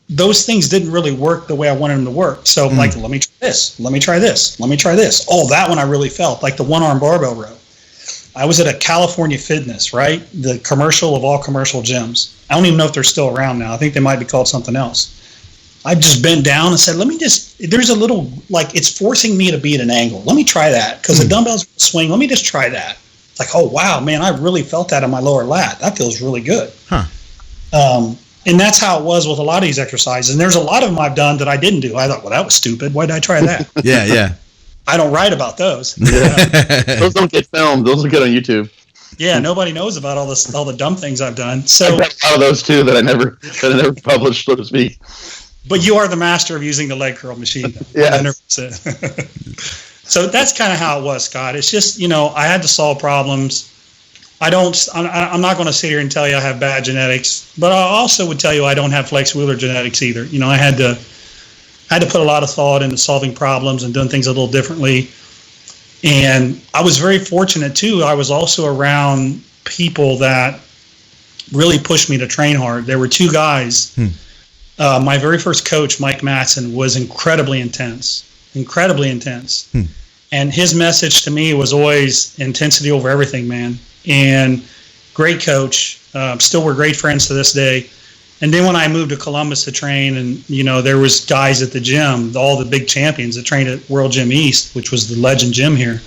those things didn't really work the way I wanted them to work. So I'm like, let me try this. Let me try this. Let me try this. Oh, that one I really felt, like the one-arm barbell row. I was at a California Fitness, right? The commercial of all commercial gyms. I don't even know if they're still around now. I think they might be called something else. I just bent down and said, there's a little, like, it's forcing me to be at an angle. Let me try that, because the dumbbells swing. Let me just try that. It's like, oh, wow, man, I really felt that in my lower lat. That feels really good. And that's how it was with a lot of these exercises. And there's a lot of them I've done that I didn't do. I thought, well, that was stupid. Why did I try that? Yeah. I don't write about those. Those don't get filmed. Those will get on YouTube. Yeah, nobody knows about all the dumb things I've done. So I've got a lot of those too that I never published, so to speak. But you are the master of using the leg curl machine. Yeah. 100%. So that's kind of how it was, Scott. It's just, I had to solve problems. I'm not going to sit here and tell you I have bad genetics, but I also would tell you I don't have Flex Wheeler genetics either. I had to put a lot of thought into solving problems and doing things a little differently. And I was very fortunate too. I was also around people that really pushed me to train hard. There were two guys. My very first coach, Mike Matson, was incredibly intense. And his message to me was always intensity over everything, man. And great coach. Still we're great friends to this day. And then when I moved to Columbus to train, and there was guys at the gym, all the big champions that trained at World Gym East, which was the legend gym here.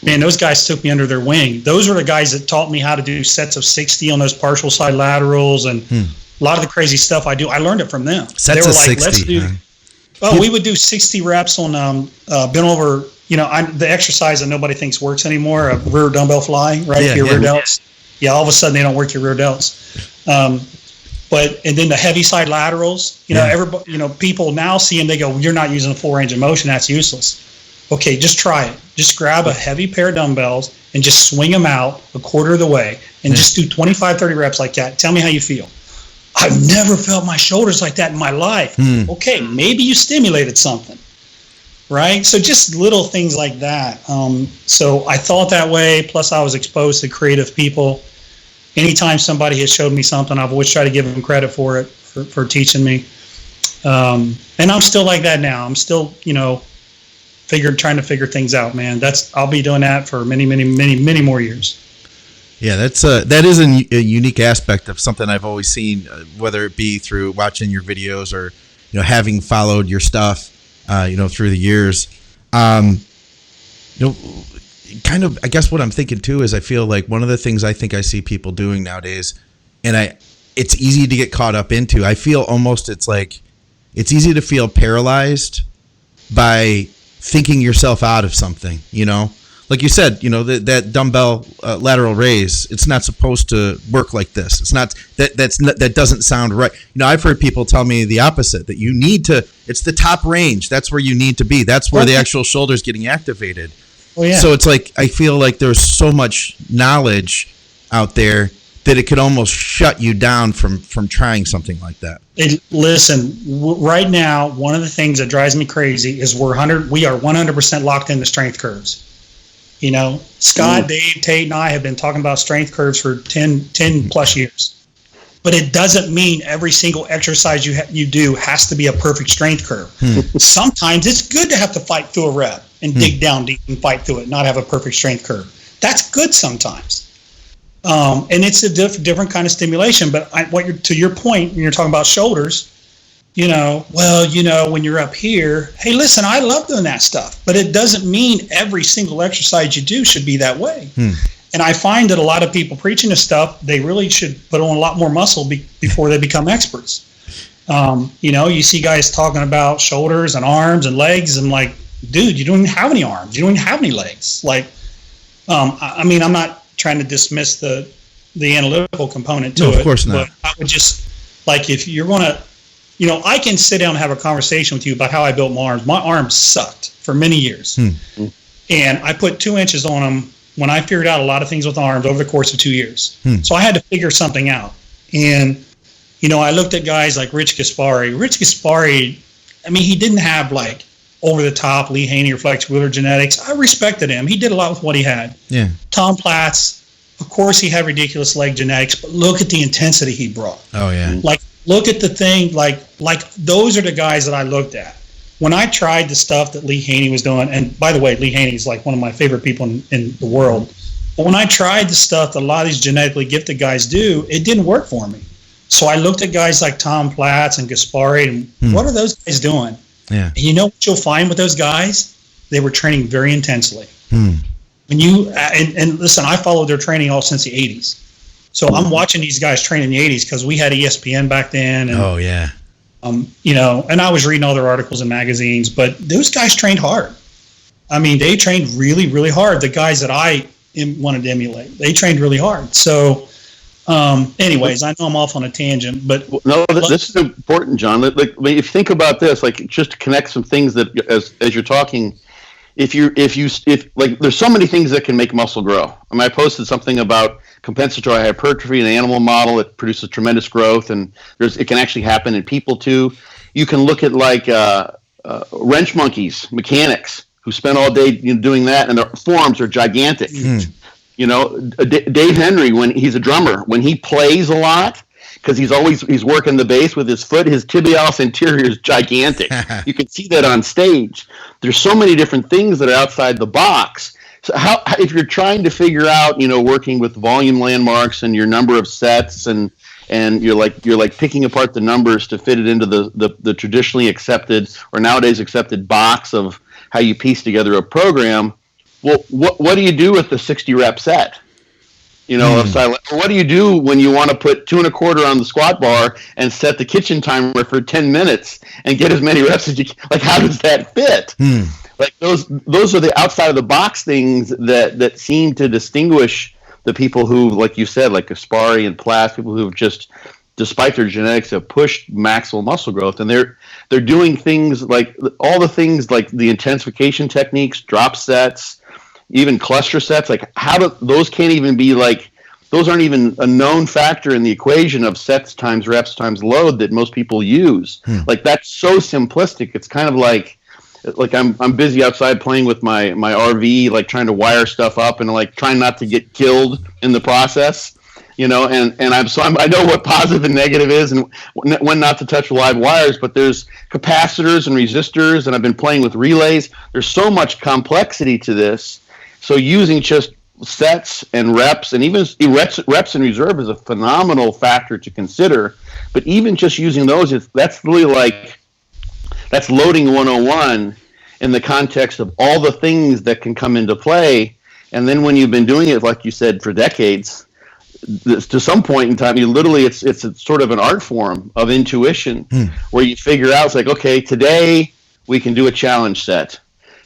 Man, those guys took me under their wing. Those were the guys that taught me how to do sets of 60 on those partial side laterals and a lot of the crazy stuff I do. I learned it from them. Sets of 60. Let's do. We would do 60 reps on bent over. The exercise that nobody thinks works anymore, a rear dumbbell fly, right? Yeah, your rear delts. Yeah, all of a sudden they don't work your rear delts. And then the heavy side laterals, everybody, people now see them, they go, you're not using a full range of motion, that's useless. Okay, just try it. Just grab a heavy pair of dumbbells and just swing them out a quarter of the way and just do 25, 30 reps like that. Tell me how you feel. I've never felt my shoulders like that in my life. Okay, maybe you stimulated something, right? So just little things like that. So I thought that way, plus I was exposed to creative people. Anytime somebody has showed me something, I've always tried to give them credit for it, for teaching me. And I'm still like that now. I'm still, trying to figure things out, man. I'll be doing that for many, many, many, many more years. Yeah, that is a unique aspect of something I've always seen, whether it be through watching your videos or, having followed your stuff, through the years. Kind of, I guess what I'm thinking too is I feel like one of the things I think I see people doing nowadays, and it's easy to get caught up into. I feel almost it's easy to feel paralyzed by thinking yourself out of something, Like you said, that dumbbell lateral raise, it's not supposed to work like this. It's not, that doesn't sound right. I've heard people tell me the opposite, that you need to, it's the top range. That's where you need to be. That's where the actual shoulder's getting activated. Well, yeah. So it's like, I feel like there's so much knowledge out there that it could almost shut you down from trying something like that. Listen, right now, one of the things that drives me crazy is we are 100% locked into strength curves. Scott, Dave, Tate, and I have been talking about strength curves for 10 plus years. but it doesn't mean every single exercise you do has to be a perfect strength curve. Sometimes it's good to have to fight through a rep and dig down deep and fight through it, not have a perfect strength curve. That's good sometimes. And it's a different kind of stimulation. But to your point, when you're talking about shoulders, when you're up here, hey, listen, I love doing that stuff, but it doesn't mean every single exercise you do should be that way. And I find that a lot of people preaching this stuff, they really should put on a lot more muscle before they become experts. You see guys talking about shoulders and arms and legs, and like, dude, you don't even have any arms. You don't even have any legs. Like, I'm not trying to dismiss the analytical component to it. Of course not. But I would just, like, if you're going to, I can sit down and have a conversation with you about how I built my arms. My arms sucked for many years. And I put 2 inches on them when I figured out a lot of things with arms over the course of 2 years. So I had to figure something out. And, I looked at guys like Rich Gaspari. Rich Gaspari, he didn't have like over-the-top Lee Haney or Flex Wheeler genetics. I respected him. He did a lot with what he had. Yeah. Tom Platz, of course he had ridiculous leg genetics, but look at the intensity he brought. Oh, yeah. Like, look at the thing, like those are the guys that I looked at. When I tried the stuff that Lee Haney was doing, and by the way, Lee Haney is like one of my favorite people in the world. But when I tried the stuff that a lot of these genetically gifted guys do, it didn't work for me. So I looked at guys like Tom Platz and Gaspari, and what are those guys doing? Yeah. And you know what you'll find with those guys? They were training very intensely. When you and listen, I followed their training all since the 80s. So I'm watching these guys train in the 80s because we had ESPN back then. And, oh, yeah. And I was reading all their articles in magazines, but those guys trained hard. They trained really, really hard. The guys that I wanted to emulate, they trained really hard. So, anyways, I know I'm off on a tangent, but no, this is important, John. Like, if you think about this, like, just to connect some things that as you're talking, if there's so many things that can make muscle grow. I posted something about compensatory hypertrophy, an animal model that produces tremendous growth, and it can actually happen in people too. You can look at like wrench monkeys, mechanics who spend all day doing that, and their forearms are gigantic. Dave Henry, when he's a drummer, when he plays a lot, because he's working the bass with his foot, his tibialis anterior is gigantic. You can see that on stage. There's so many different things that are outside the box. So if you're trying to figure out, working with volume landmarks and your number of sets, and you're like picking apart the numbers to fit it into the traditionally accepted or nowadays accepted box of how you piece together a program. Well, what do you do with the 60 rep set? Of silent. What do you do when you want to put 2 1/4 on the squat bar and set the kitchen timer for 10 minutes and get as many reps as you can? Like, how does that fit? Like, those are the outside of the box things that seem to distinguish the people who, like you said, like Gaspari and Platz, people who have just, despite their genetics, have pushed maximal muscle growth, and they're doing things like all the things like the intensification techniques, drop sets, even cluster sets. Like, those can't even be like, those aren't even a known factor in the equation of sets times reps times load that most people use. Like, that's so simplistic. It's kind of like I'm busy outside playing with my RV, like trying to wire stuff up and like trying not to get killed in the process, and I know what positive and negative is and when not to touch live wires, but there's capacitors and resistors, and I've been playing with relays. There's so much complexity to this. So using just sets and reps, and even reps in reserve is a phenomenal factor to consider. But even just using those, that's really like, that's loading 101 in the context of all the things that can come into play. And then when you've been doing it, like you said, for decades, to some point in time, it's sort of an art form of intuition where you figure out, it's like, okay, today we can do a challenge set.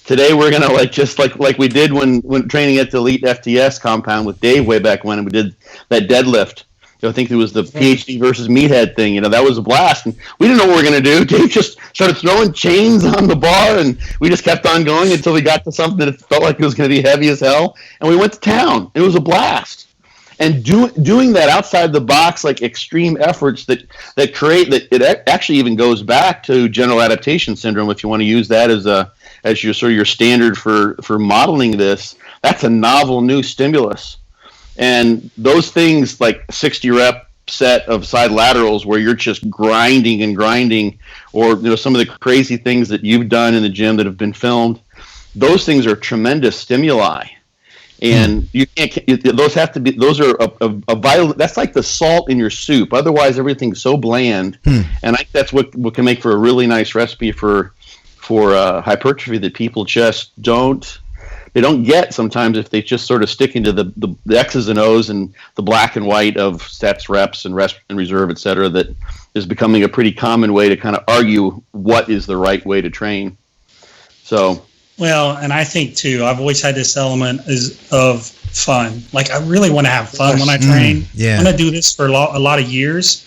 Today we're gonna like we did when training at the Elite FTS compound with Dave way back when, and we did that deadlift. I think it was the PhD versus meathead thing. That was a blast, and we didn't know what we were gonna do. Dave just started throwing chains on the bar, and we just kept on going until we got to something that felt like it was gonna be heavy as hell, and we went to town. It was a blast. And doing that outside the box, like extreme efforts that create that, it actually even goes back to general adaptation syndrome. If you want to use that as your sort of your standard for modeling this, that's a novel new stimulus. And those things like 60 rep set of side laterals where you're just grinding and grinding, or some of the crazy things that you've done in the gym that have been filmed, those things are tremendous stimuli. And you can't; those have to be. Those are a vital. That's like the salt in your soup. Otherwise, everything's so bland. And I think that's what can make for a really nice recipe for hypertrophy that people just don't. They don't get sometimes if they just sort of stick into the X's and O's and the black and white of sets, reps, and rest and reserve, et cetera. That is becoming a pretty common way to kind of argue what is the right way to train. So. Well, and I think too, I've always had this element of fun. Like, I really want to have fun when I train. Yeah. I'm going to do this for a lot of years.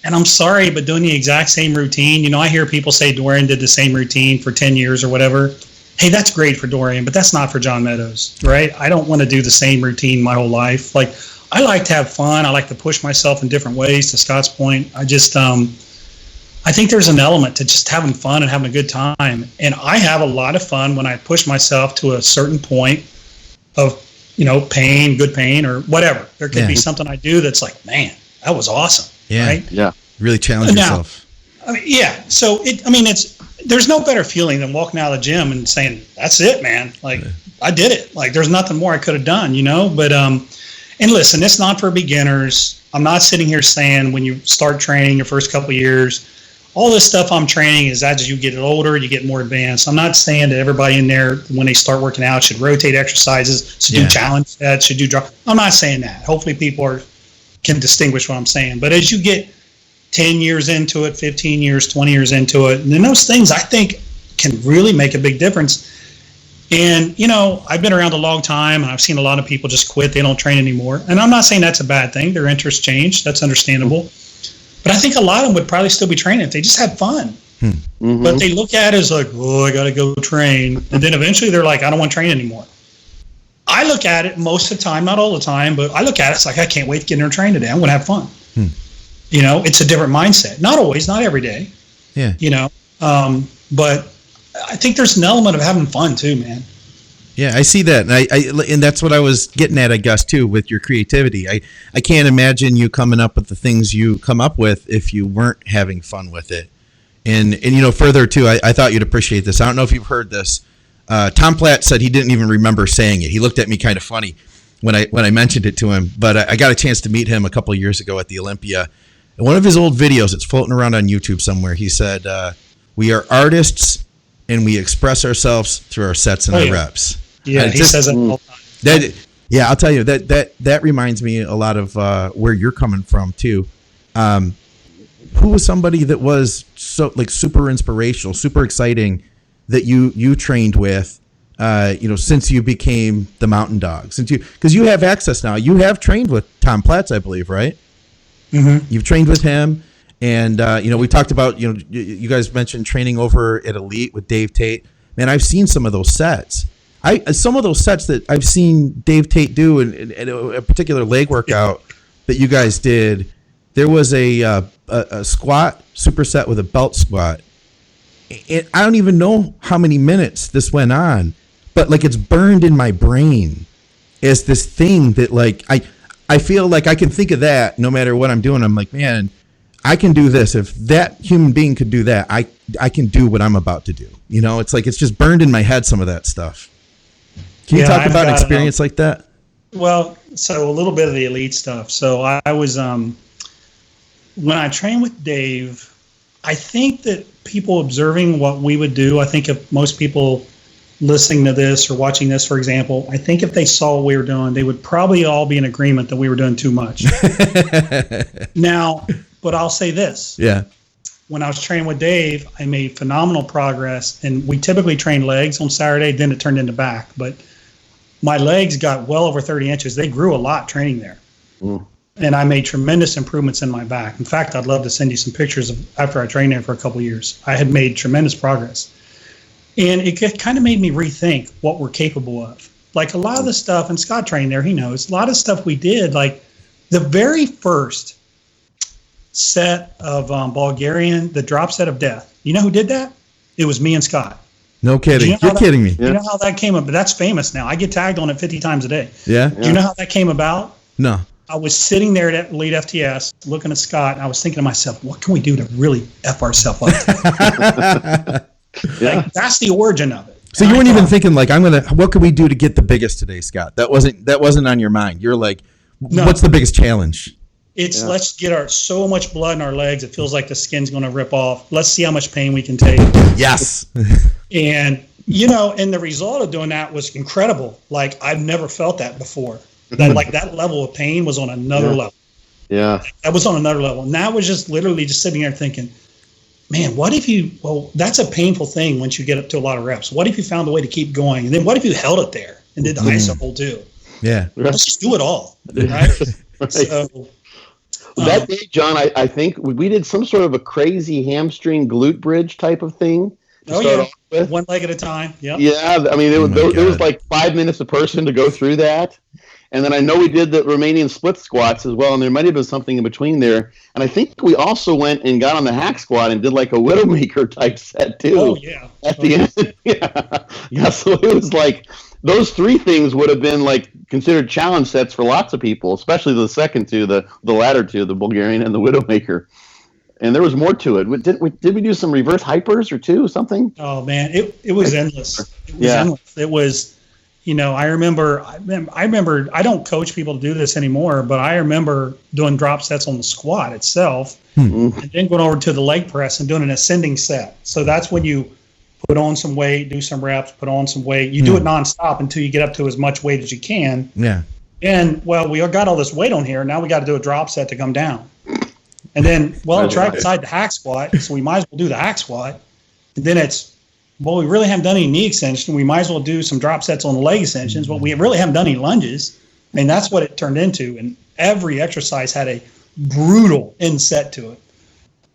And I'm sorry, but doing the exact same routine, I hear people say Dorian did the same routine for 10 years or whatever. Hey, that's great for Dorian, but that's not for John Meadows, right? I don't want to do the same routine my whole life. Like, I like to have fun. I like to push myself in different ways, to Scott's point. I think there's an element to just having fun and having a good time. And I have a lot of fun when I push myself to a certain point of, pain, good pain, or whatever. There could be something I do that's like, man, that was awesome. Yeah. Right? Yeah. Really challenge yourself. Yeah. So there's no better feeling than walking out of the gym and saying, that's it, man. Like, I did it. Like, there's nothing more I could have done, but, and listen, it's not for beginners. I'm not sitting here saying when you start training your first couple of years, all this stuff I'm training is as you get older, you get more advanced. I'm not saying that everybody in there, when they start working out, should rotate exercises, should do challenge sets, should do drop. I'm not saying that. Hopefully people can distinguish what I'm saying. But as you get 10 years into it, 15 years, 20 years into it, and then those things I think can really make a big difference. And, I've been around a long time, and I've seen a lot of people just quit. They don't train anymore. And I'm not saying that's a bad thing. Their interests change. That's understandable. But I think a lot of them would probably still be training if they just had fun. But they look at it as like, I got to go train. And then eventually they're like, I don't want to train anymore. I look at it most of the time, not all the time, but I look at it, it's like, I can't wait to get in there and train today. I'm going to have fun. It's a different mindset. Not always, not every day. Yeah. But I think there's an element of having fun too, man. Yeah, I see that, and that's what I was getting at, I guess, too, with your creativity. I can't imagine you coming up with the things you come up with if you weren't having fun with it. And further too, I thought you'd appreciate this. I don't know if you've heard this. Tom Platt said he didn't even remember saying it. He looked at me kind of funny when I mentioned it to him. But I got a chance to meet him a couple of years ago at the Olympia. And one of his old videos, it's floating around on YouTube somewhere. He said, "We are artists, and we express ourselves through our sets and our reps." Yeah, he says it all the time. Yeah, I'll tell you that reminds me a lot of where you're coming from too. Who was somebody that was so super inspirational, super exciting that you trained with? Since you became the Mountain Dog, because you have access now. You have trained with Tom Platz, I believe, right? Mm-hmm. You've trained with him, and we talked about you guys mentioned training over at Elite with Dave Tate. Man, I've seen some of those sets. Some of those sets that I've seen Dave Tate do in a particular leg workout that you guys did, there was a squat superset with a belt squat. I don't even know how many minutes this went on, but it's burned in my brain as this thing that I feel like I can think of that no matter what I'm doing. I'm like, man, I can do this. If that human being could do that, I can do what I'm about to do. It's like it's just burned in my head, some of that stuff. Can you talk about an experience like that? Well, so a little bit of the Elite stuff. So I was, when I trained with Dave, I think that people observing what we would do, I think if most people listening to this or watching this, for example, I think if they saw what we were doing, they would probably all be in agreement that we were doing too much. Now, but I'll say this. Yeah. When I was training with Dave, I made phenomenal progress, and we typically train legs on Saturday, then it turned into back. But my legs got well over 30 inches. They grew a lot training there. And I made tremendous improvements in my back. In fact, I'd love to send you some pictures of after I trained there for a couple of years. I had made tremendous progress. And it kind of made me rethink what we're capable of. Like a lot of the stuff, and Scott trained there, he knows, a lot of stuff we did, like the very first set of Bulgarian, the drop set of death. You know who did that? It was me and Scott. No kidding. You're kidding me. You know how that came up? But that's famous now. I get tagged on it 50 times a day. Yeah. Do you know how that came about? No. I was sitting there at Elite FTS looking at Scott, and I was thinking to myself, what can we do to really F ourselves up? Like, that's the origin of it. So you weren't even thinking like, what can we do to get the biggest today, Scott? That wasn't on your mind. You're like, what's the biggest challenge? It's let's get so much blood in our legs. It feels like the skin's going to rip off. Let's see how much pain we can take. Yes. And, and the result of doing that was incredible. Like, I've never felt that before. That level of pain was on another level. Yeah. That was on another level. And that was just literally just sitting there thinking, man, that's a painful thing once you get up to a lot of reps. What if you found a way to keep going? And then what if you held it there and did the ISO hold too? Yeah. Let's just do it all. Right? So, that day, John, I think we did some sort of a crazy hamstring glute bridge type of thing. One leg at a time. Yep. Yeah. I mean, it was like 5 minutes a person to go through that. And then I know we did the Romanian split squats as well, and there might have been something in between there. And I think we also went and got on the hack squat and did like a Widowmaker type set too. Oh, yeah. At the end. Yeah. So it was like those three things would have been like considered challenge sets for lots of people, especially the second two, the latter two, the Bulgarian and the Widowmaker. And there was more to it. Did we do some reverse hypers or something? Oh, man, it was endless. It was endless. It was... I remember, I don't coach people to do this anymore, but I remember doing drop sets on the squat itself and then going over to the leg press and doing an ascending set. So that's when you put on some weight, do some reps, put on some weight. You do it nonstop until you get up to as much weight as you can. Yeah. And, we got all this weight on here. Now we got to do a drop set to come down. And then, it's right beside the hack squat, so we might as well do the hack squat. And then it's, we really haven't done any knee extension. We might as well do some drop sets on the leg extensions. Well, we really haven't done any lunges. I mean, that's what it turned into. And every exercise had a brutal end set to it.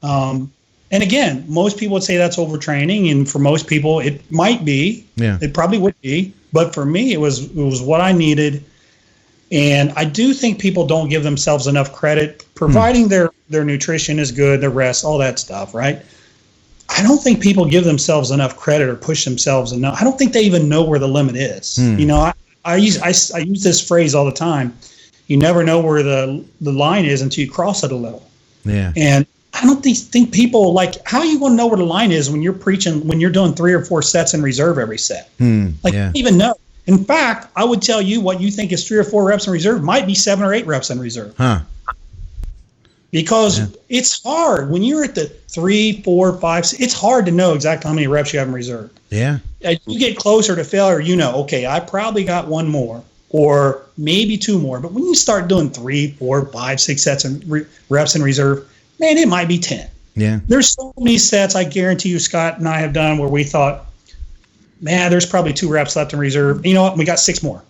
And again, most people would say that's overtraining. And for most people, it might be. Yeah. It probably would be. But for me, it was what I needed. And I do think people don't give themselves enough credit, providing their nutrition is good, their rest, all that stuff, right? I don't think people give themselves enough credit or push themselves enough. I don't think they even know where the limit is. I use this phrase all the time. You never know where the line is until you cross it a little. Yeah. And I don't think people how are you going to know where the line is when you're doing 3 or 4 sets in reserve every set? You don't even know. In fact, I would tell you what you think is 3 or 4 reps in reserve might be 7 or 8 reps in reserve. Huh. Because it's hard when you're at the 3, 4, 5. It's hard to know exactly how many reps you have in reserve. Yeah. As you get closer to failure, okay, I probably got 1 more or maybe 2 more. But when you start doing 3, 4, 5, 6 sets and reps in reserve, man, it might be 10. Yeah. There's so many sets I guarantee you, Scott and I have done where we thought, man, there's probably 2 reps left in reserve. You know what? We got 6 more.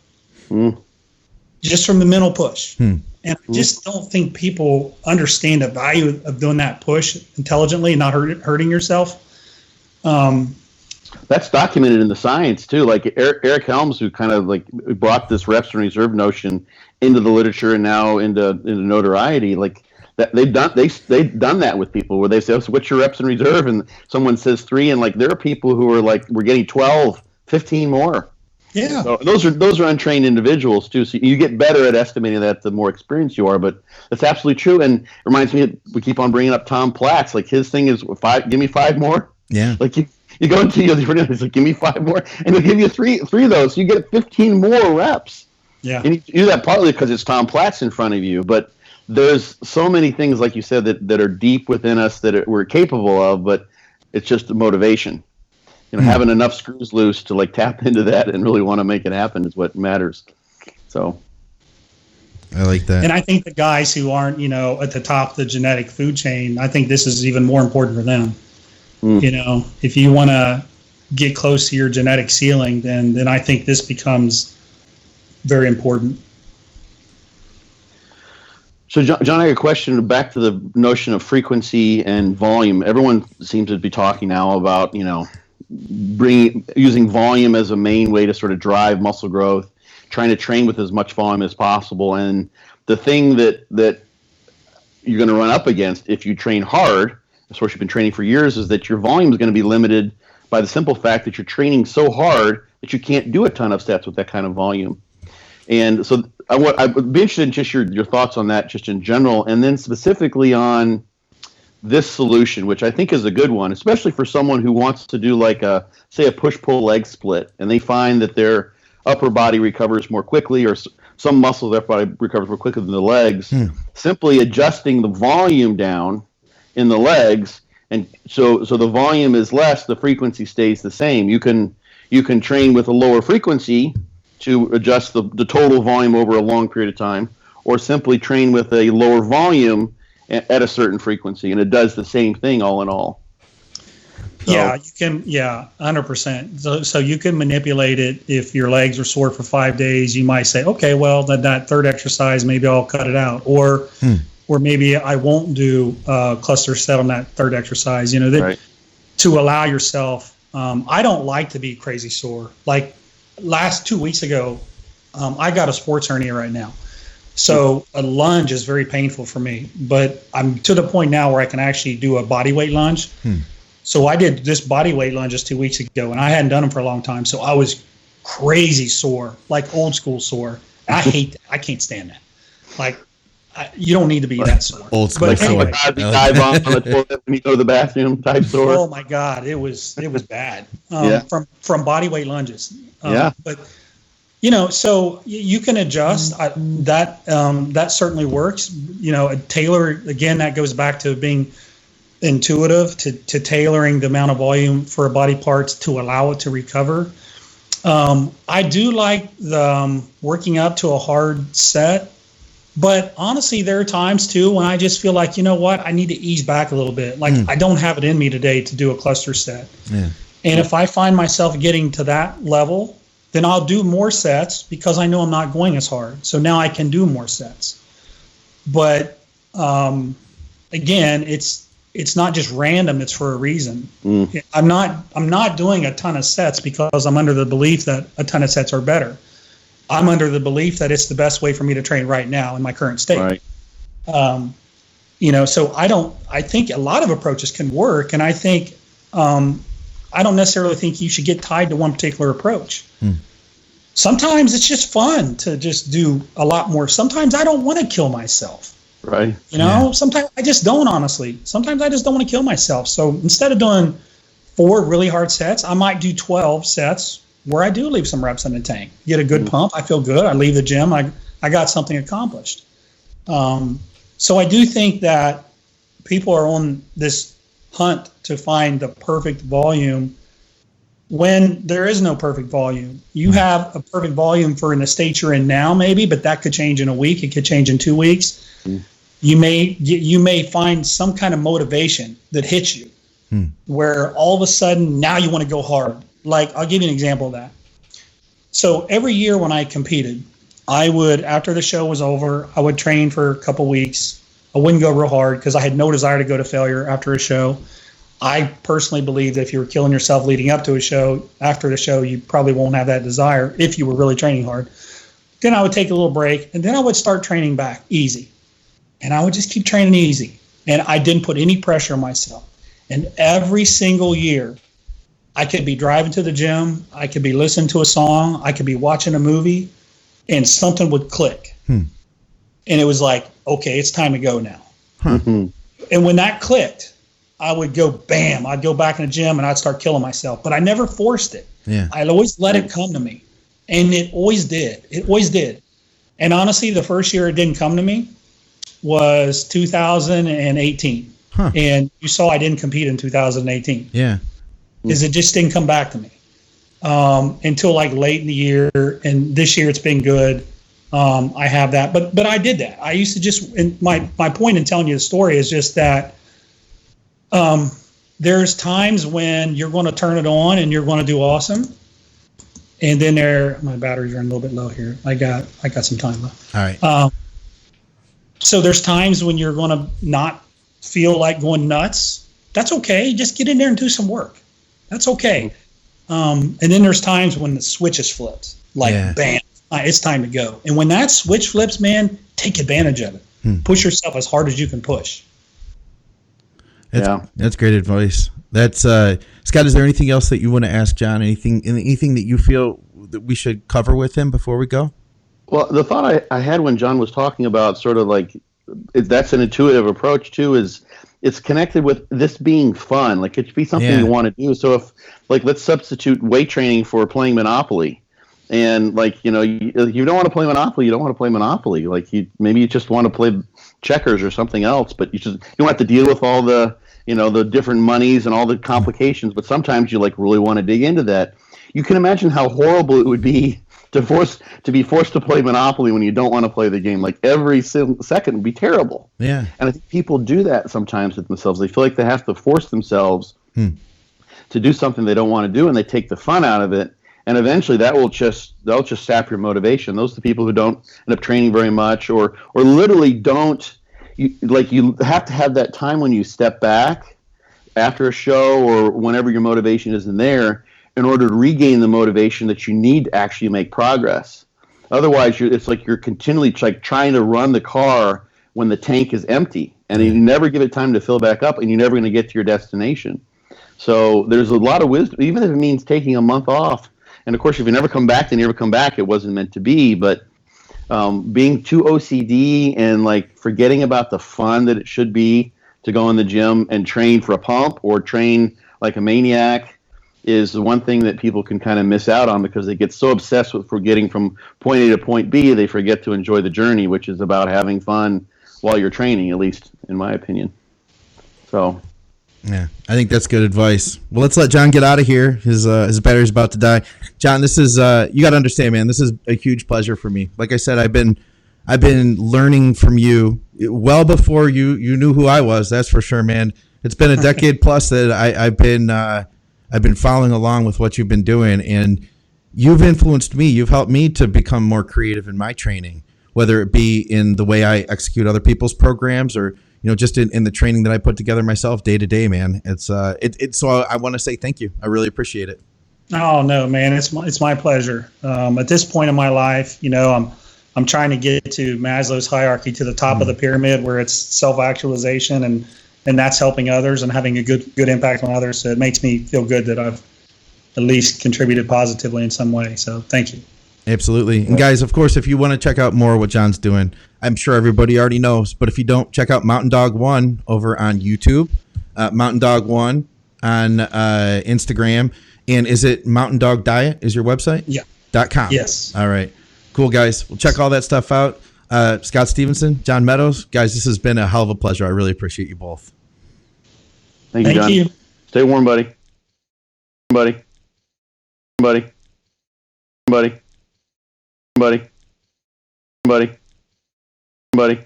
Just from the mental push. And I just don't think people understand the value of doing that push intelligently and not hurting yourself. That's documented in the science too. Like Eric Helms, who kind of brought this reps and reserve notion into the literature and now into notoriety. Like that they've done that with people where they say, "Oh, so what's your reps in reserve?" And someone says 3, and there are people who are we're getting 12, 15 more. Yeah. So those are untrained individuals too. So you get better at estimating that the more experienced you are. But that's absolutely true. And it reminds me, we keep on bringing up Tom Platz. His thing is 5. Give me 5 more. Yeah. You go into he's like, give me 5 more, and he'll give you three of those. So you get 15 more reps. Yeah. And you do that partly because it's Tom Platz in front of you, but there's so many things, like you said, that are deep within us that we're capable of, but it's just the motivation. Having enough screws loose to tap into that and really want to make it happen is what matters. So I like that. And I think the guys who aren't, at the top of the genetic food chain, I think this is even more important for them. If you want to get close to your genetic ceiling, then I think this becomes very important. So, John, I have a question back to the notion of frequency and volume. Everyone seems to be talking now about, using volume as a main way to sort of drive muscle growth, trying to train with as much volume as possible. And the thing that you're going to run up against if you train hard, of course you've been training for years, is that your volume is going to be limited by the simple fact that you're training so hard that you can't do a ton of sets with that kind of volume. And so I would be interested in just your thoughts on that, just in general, and then specifically on this solution, which I think is a good one, especially for someone who wants to do like a push-pull leg split, and they find that their upper body recovers more quickly, or some muscle of their body recovers more quickly than the legs. Simply adjusting the volume down in the legs, and so the volume is less, the frequency stays the same. You can train with a lower frequency to adjust the total volume over a long period of time, or simply train with a lower volume at a certain frequency, and it does the same thing all in all. So, yeah, you can. Yeah, 100%. So you can manipulate it. If your legs are sore for 5 days, you might say, okay, well, that third exercise, maybe I'll cut it out, or maybe I won't do cluster set on that third exercise. Right. To allow yourself. I don't like to be crazy sore. Like last 2 weeks ago, I got a sports hernia right now. So a lunge is very painful for me, but I'm to the point now where I can actually do a body weight lunge. So I did this body weight lunge just 2 weeks ago, and I hadn't done them for a long time. So I was crazy sore, like old school sore. I hate that. I can't stand that. Like, you don't need to be that sore. Old school but sore. Dive on the toilet when you go to the bathroom type sore. Oh my God, it was bad. From body weight lunges. But so you can adjust. That certainly works. Tailor, again, that goes back to being intuitive, to tailoring the amount of volume for body parts to allow it to recover. I do like the working up to a hard set, but honestly, there are times too when I just feel like, you know what, I need to ease back a little bit. Like I don't have it in me today to do a cluster set. Yeah. And if I find myself getting to that level, then I'll do more sets because I know I'm not going as hard. So now I can do more sets. But again, it's not just random, it's for a reason. I'm not doing a ton of sets because I'm under the belief that a ton of sets are better. I'm under the belief that it's the best way for me to train right now in my current state. Right. So I think a lot of approaches can work, and I think I don't necessarily think you should get tied to one particular approach. Sometimes it's just fun to just do a lot more. Sometimes I don't want to kill myself. Right. Sometimes I just don't, honestly. Sometimes I just don't want to kill myself. So instead of doing 4 really hard sets, I might do 12 sets where I do leave some reps in the tank. Get a good pump. I feel good. I leave the gym. I got something accomplished. So I do think that people are on this hunt to find the perfect volume when there is no perfect volume. You have a perfect volume for in the state you're in now, maybe, but that could change in a week. It could change in 2 weeks. You may find some kind of motivation that hits you where all of a sudden now you want to go hard. Like, I'll give you an example of that. So every year when I competed, I would, after the show was over, I would train for a couple weeks. I wouldn't go real hard because I had no desire to go to failure after a show. I personally believe that if you were killing yourself leading up to a show, after the show, you probably won't have that desire if you were really training hard. Then I would take a little break, and then I would start training back easy. And I would just keep training easy. And I didn't put any pressure on myself. And every single year, I could be driving to the gym, I could be listening to a song, I could be watching a movie, and something would click. And it was like, okay, it's time to go now. And when that clicked, I would go, bam, I'd go back in the gym and I'd start killing myself. But I never forced it. I'd always let it come to me. And it always did. It always did. And honestly, the first year it didn't come to me was 2018. And you saw I didn't compete in 2018. Because it just didn't come back to me until like late in the year. And this year it's been good. I have that. But I did that. I used to just, and my point in telling you the story is just that there's times when you're going to turn it on and you're going to do awesome. And then my batteries are a little bit low here. I got some time left. All right. So there's times when you're going to not feel like going nuts. That's okay. Just get in there and do some work. That's okay. And then there's times when the switch is flipped. Like, bam, it's time to go. And when that switch flips, man, take advantage of it. Push yourself as hard as you can push. That's great advice. That's Scott, is there anything else that you want to ask John? Anything that you feel that we should cover with him before we go? Well, the thought I had when John was talking about sort of like that's an intuitive approach too, is it's connected with this being fun. Like it should be something you want to do. So if like let's substitute weight training for playing Monopoly, and like you don't want to play Monopoly, you don't want to play Monopoly. Like maybe you just want to play checkers or something else, but you don't have to deal with all the the different monies and all the complications. But sometimes you like really want to dig into that. You can imagine how horrible it would be to be forced to play Monopoly when you don't want to play the game. Like every second would be terrible. Yeah. And I think people do that sometimes with themselves. They feel like they have to force themselves to do something they don't want to do, and they take the fun out of it. And eventually they'll just sap your motivation. Those are the people who don't end up training very much, or literally don't. You have to have that time when you step back after a show or whenever your motivation isn't there, in order to regain the motivation that you need to actually make progress. Otherwise, it's like you're continually like trying to run the car when the tank is empty, and you never give it time to fill back up, and you're never going to get to your destination. So there's a lot of wisdom, even if it means taking a month off. And of course, if you never come back, then you never come back. It wasn't meant to be. But being too OCD and like forgetting about the fun that it should be to go in the gym and train for a pump or train like a maniac is the one thing that people can kind of miss out on, because they get so obsessed with getting from point A to point B, they forget to enjoy the journey, which is about having fun while you're training, at least in my opinion. So, yeah, I think that's good advice. Well, let's let John get out of here. His battery's about to die. John, this is you got to understand, man. This is a huge pleasure for me. Like I said, I've been learning from you well before you knew who I was. That's for sure, man. It's been a decade plus that I've been following along with what you've been doing, and you've influenced me. You've helped me to become more creative in my training, whether it be in the way I execute other people's programs or, just in the training that I put together myself day to day, man. So I want to say thank you. I really appreciate it. Oh no, man, it's my pleasure. At this point in my life, I'm trying to get to Maslow's hierarchy, to the top of the pyramid, where it's self-actualization and that's helping others and having a good impact on others. So it makes me feel good that I've at least contributed positively in some way. So thank you. Absolutely. And guys, of course, if you want to check out more of what John's doing, I'm sure everybody already knows, but if you don't, check out Mountain Dog 1 over on YouTube, Mountain Dog 1 on Instagram. And is it Mountain Dog Diet is your website? Yeah. .com. Yes. All right. Cool, guys. We'll check all that stuff out. Scott Stevenson, John Meadows. Guys, this has been a hell of a pleasure. I really appreciate you both. Thank you, John. You. Stay warm, buddy. Buddy. Buddy. Buddy. Buddy. Buddy. Buddy.